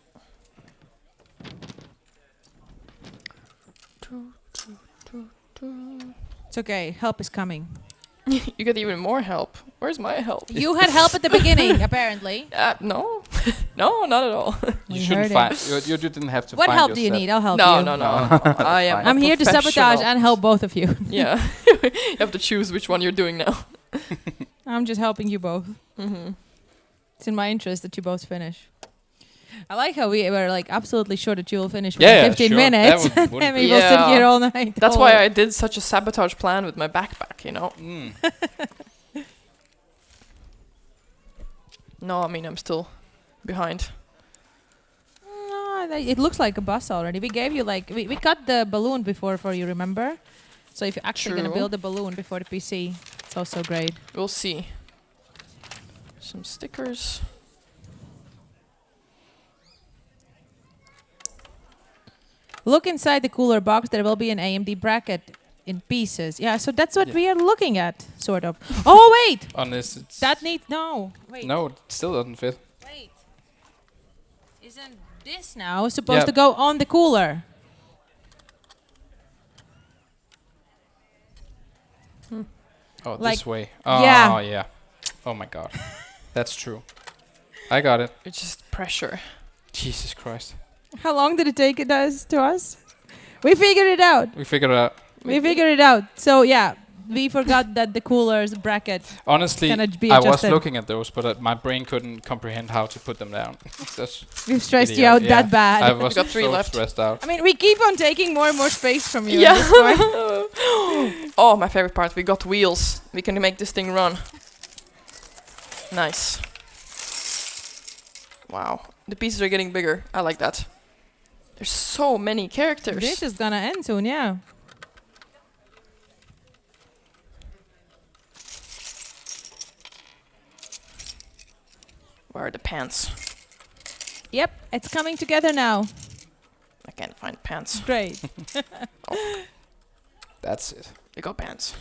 It's okay. Help is coming. You get even more help. Where's my help? You had help at the beginning, apparently. No. No, not at all. We You shouldn't heard find. You didn't have to What find help do you yourself. need? I'll help No, you. no, no. I am. I'm a here to sabotage professional. and help both of you. Yeah. You have to choose which one you're doing now. I'm just helping you both. Mm-hmm. It's in my interest that you both finish. I like how we were like absolutely sure that you will finish Yeah, within 15 sure. minutes. That wouldn't And be- we will sit Yeah. here all night. That's all- why I did such a sabotage plan with my backpack, you know? Mm. No, I mean, I'm still behind. No, it looks like a bus already. We gave you like we cut the balloon before for you, remember? So if you're actually gonna True. build a balloon before the PC, it's also great. We'll see. Some stickers. Look inside the cooler box. There will be an AMD bracket in pieces. Yeah, so that's what we are looking at, sort of. Oh wait, Unless it's that needs no. Wait, no, it still doesn't fit. wait. Isn't this now supposed Yeah. to go on the cooler? Oh, Like- this way. Oh yeah. yeah. Oh my god. That's true. I got it. It's just pressure. Jesus Christ. How long did it take to us? We figured it out. We figured it out. We figured it out. So yeah, we forgot that the cooler's bracket Honestly, cannot be I was adjusted. looking at those, but my brain couldn't comprehend how to put them down. That's We've stressed you idiot. out Yeah. that bad. I was got 3 so left. stressed out. I mean, we keep on taking more and more space from you. Yeah. At this point. Oh, my favorite part. We got wheels. We can make this thing run. Nice. Wow. The pieces are getting bigger. I like that. There's so many characters. This is gonna end soon, yeah. Where are the pants? Yep, it's coming together now. I can't find pants. Great. That's it. We got pants.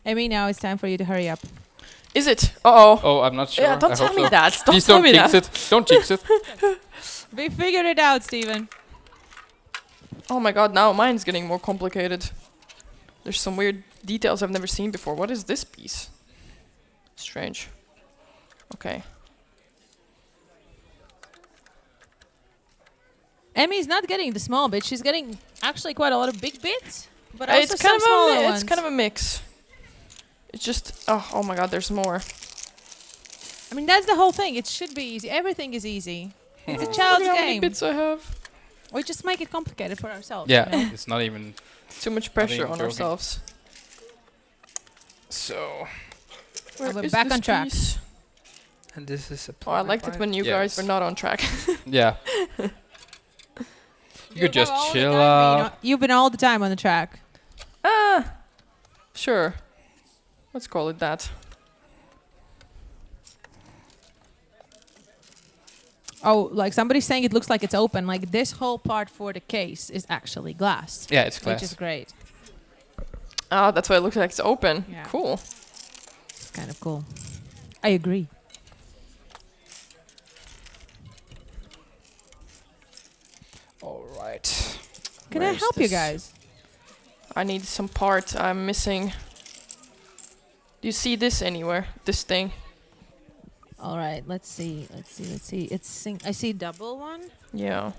Emmi, now it's time for you to hurry up. Is it? Uh-oh. Oh, I'm not sure. Yeah, don't I tell hope me so. that. Don't Please tell don't me jinx that. it. Don't jinx it. We figured it out, Steven. Oh my god, now mine's getting more complicated. There's some weird details I've never seen before. What is this piece? Strange. Okay. Emmi's not getting the small bits. She's getting actually quite a lot of big bits, but also It's some kind of smaller a ones. it's kind of a mix. It's just oh my god, there's more. I mean, that's the whole thing. It should be easy. Everything is easy. It's a child's Look how many game. bits I have. We just make it complicated for ourselves. Yeah, You know? it's not even Too much pressure even on joking. ourselves. so. Where we're is back this on track. piece? And this is a. Oh, I liked it when you guys were not on track. Yeah. You could just have all the chill time been out. You've been all the time on the track. Sure. Let's call it that. Oh, like somebody's saying it looks like it's open. Like this whole part for the case is actually glass, Yeah, it's glass. which is great. Ah, that's why it looks like it's open. Yeah. Cool. It's kind of cool. I agree. All right. Can Where I is help you this? guys? I need some part I'm missing. Do you see this anywhere? This thing? All right, let's see. It's I see double one. Yeah.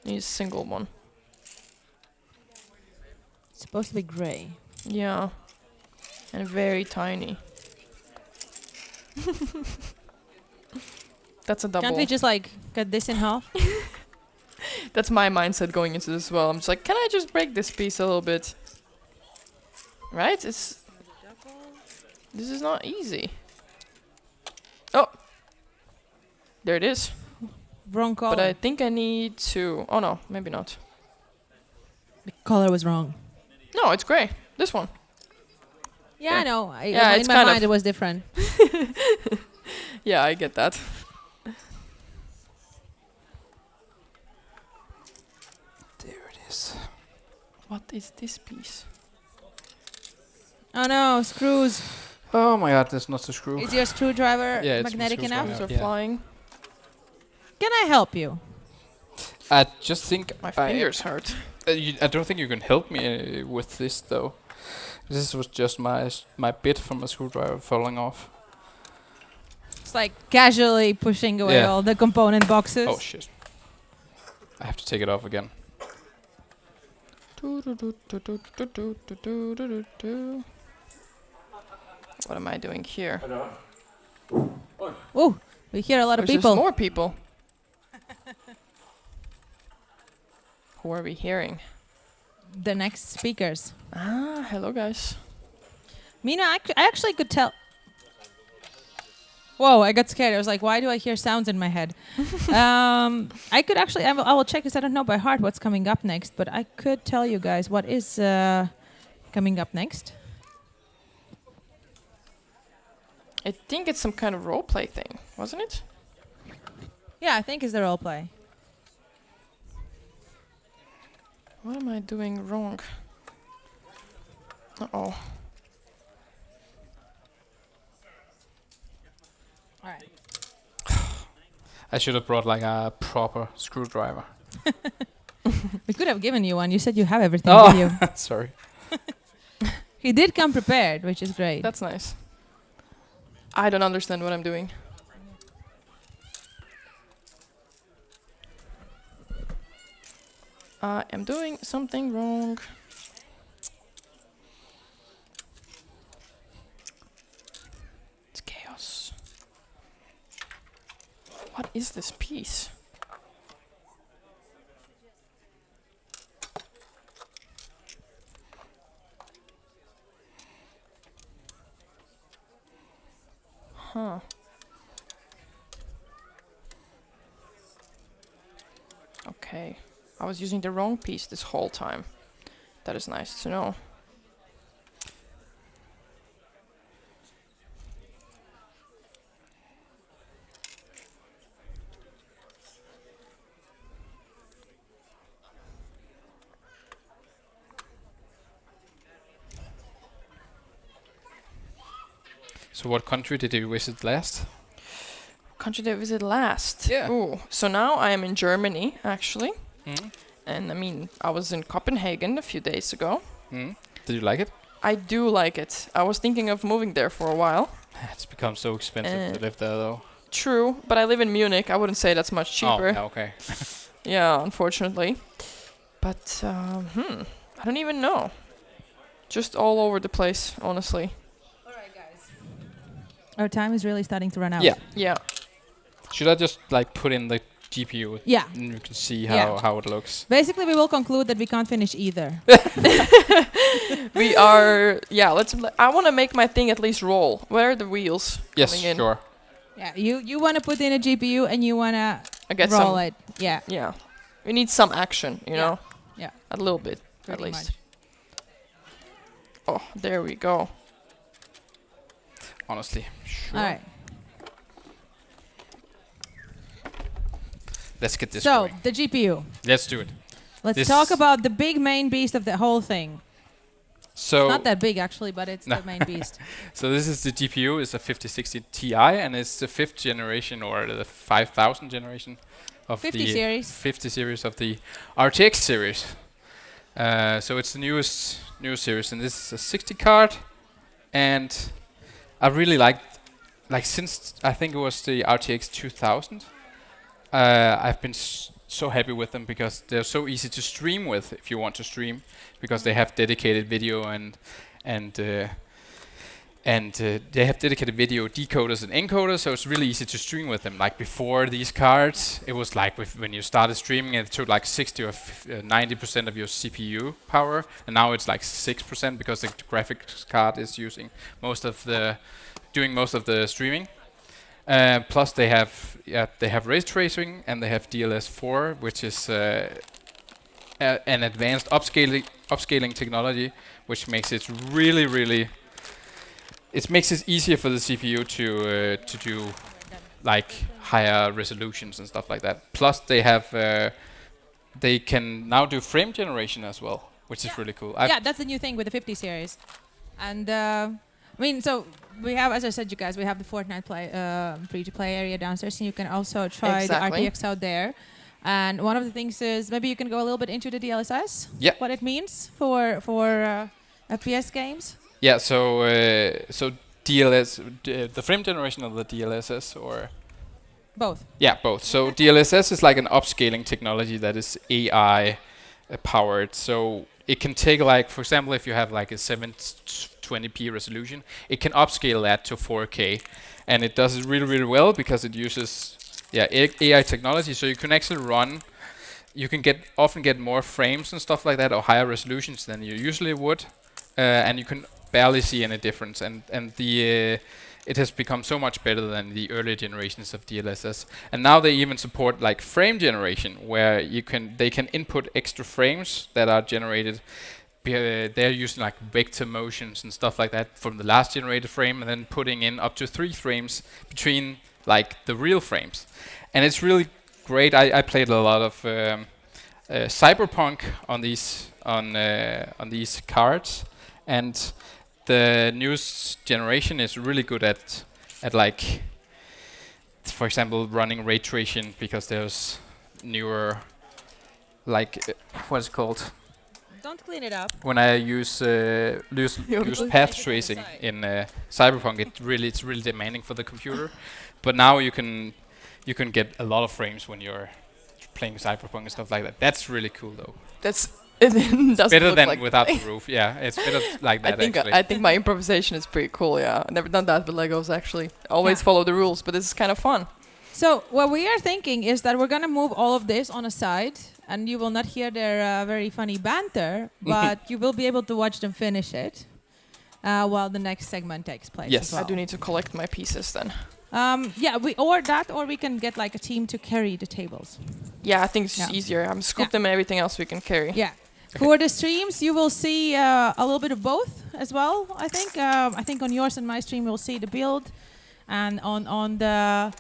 Need a single one. It's supposed to be gray. Yeah. And very tiny. That's a double. Can't we just like cut this in half? That's my mindset going into this as well. I'm just like, can I just break this piece a little bit? Right? This is not easy. Oh! There it is. Wrong color. But I think I need to... Oh no, maybe not. the color was wrong. No, it's gray. This one. Yeah, Yeah. I know. Yeah, In it's my kind mind, of- it was different. Yeah, I get that. There it is. What is this piece? Oh no, screws. Oh my god, there's not a screw. Is your screwdriver Yeah, it's magnetic my enough? screwdriver. Those are Yeah. flying. Can I help you? I just think My fingers hurt. I don't think you can help me with this though. This was just my bit from a screwdriver falling off. It's like casually pushing away Yeah. all the component boxes. Oh shit! I have to take it off again. What am I doing here? Oh, we hear a lot of There's people. more people. Who are we hearing? The next speakers. Ah, hello guys. Mina, I actually could tell. Whoa, I got scared. I was like, why do I hear sounds in my head? I could actually, I will check because I don't know by heart what's coming up next, but I could tell you guys what is coming up next. I think it's some kind of roleplay thing, wasn't it? Yeah, I think it's the role play. What am I doing wrong? Uh-oh. All right. I should have brought like a proper screwdriver. We could have given you one. You said you have everything Oh, with you. sorry. He did come prepared, which is great. That's nice. I don't understand what I'm doing. I am doing something wrong. It's chaos. What is this piece? Huh. Okay. I was using the wrong piece this whole time. That is nice to know. So what country did you visit last? Country did I visit last? Yeah. Ooh. So now I am in Germany, actually. Mm. And I mean, I was in Copenhagen a few days ago. Mm. Did you like it? I do like it. I was thinking of moving there for a while. It's become so expensive to live there, though. True, but I live in Munich. I wouldn't say that's much cheaper. Oh, yeah, okay. Yeah, unfortunately. But, I don't even know. Just all over the place, honestly. All right, guys. Our time is really starting to run out. Yeah. Yeah. Should I just like put in the GPU? Yeah. And you can see Yeah. how it looks. Basically, we will conclude that we can't finish either. We are, yeah, I want to make my thing at least roll. Where are the wheels Yes, coming in? sure. Yeah, you want to put in a GPU and you want I to get roll some, it. Yeah. yeah. We need some action, you know? Yeah. A little bit, at Pretty least. much. Oh, there we go. Honestly, sure. All right. Let's get this So, going. the GPU. Let's do it. Let's This- talk about the big main beast of the whole thing. So, Not that big, actually, but it's No. the main beast. so this is the GPU. It's a 5060 Ti, and it's the 5th generation or the 5000 generation of 50 the series. 50 series of the RTX series. So it's the newest series, and this is a 60 card. And I really like since I think it was the RTX 2000. I've been so happy with them because they're so easy to stream with if you want to stream, because they have dedicated video and they have dedicated video decoders and encoders, so it's really easy to stream with them. Like before these cards, it was like when you started streaming, it took like 60 or 90% of your CPU power, and now it's like 6% because the graphics card is using doing most of the streaming. Plus they have ray tracing and they have DLS4, which is an advanced upscaling technology, which makes it really it makes it easier for the CPU to do like higher resolutions and stuff like that. Plus they can now do frame generation as well, which is really cool. Yeah, that's the new thing with the 50 series. And I mean, so we have, as I said, you guys, we have the Fortnite free-to-play area downstairs, and you can also try Exactly. the RTX out there. And one of the things is maybe you can go a little bit into the DLSS. Yeah. What it means for FPS games. Yeah, so DLS, the frame generation of the DLSS, or Both. yeah, both. So DLSS is like an upscaling technology that is AI powered. So it can take like, for example, if you have like a 720p resolution, it can upscale that to 4K, and it does it really well because it uses AI technology. So you can actually run. You can often get more frames and stuff like that, or higher resolutions than you usually would, and you can barely see any difference. And the it has become so much better than the earlier generations of DLSS. And now they even support like frame generation, where they can input extra frames that are generated. They're using like vector motions and stuff like that from the last generated frame, and then putting in up to 3 frames between like the real frames. And it's really great. I played a lot of Cyberpunk on these cards, and the newest generation is really good at like, for example, running ray tracing, because there's newer like what is it called? Don't clean it up. When I use path tracing in Cyberpunk, it's really demanding for the computer. But now you can get a lot of frames when you're playing Cyberpunk and stuff like that. That's really cool, though. That's better than like without the roof. Yeah, it's better like that. I think my improvisation is pretty cool. Yeah, I've never done that with Legos actually. Always follow the rules, but this is kind of fun. So what we are thinking is that we're gonna move all of this on a side, and you will not hear their very funny banter, but you will be able to watch them finish it while the next segment takes place. Yes, as well. I do need to collect my pieces then. Or we can get like a team to carry the tables. Yeah, I think it's easier. I'm scoop them and everything else we can carry. Yeah. For the streams, you will see a little bit of both as well. I think on yours and my stream, you'll see the build, and on the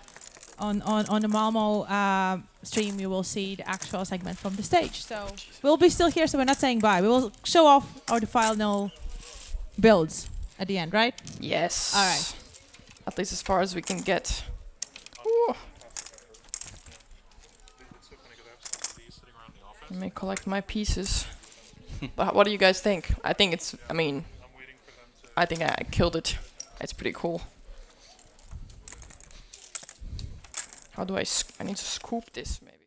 Malmö stream, you will see the actual segment from the stage. So we'll be still here, so we're not saying bye. We will show off our final builds at the end, right? Yes. All right. At least as far as we can get. Ooh. Let me collect my pieces. But what do you guys think? I think I think I killed it. It's pretty cool. How do I need to scoop this maybe?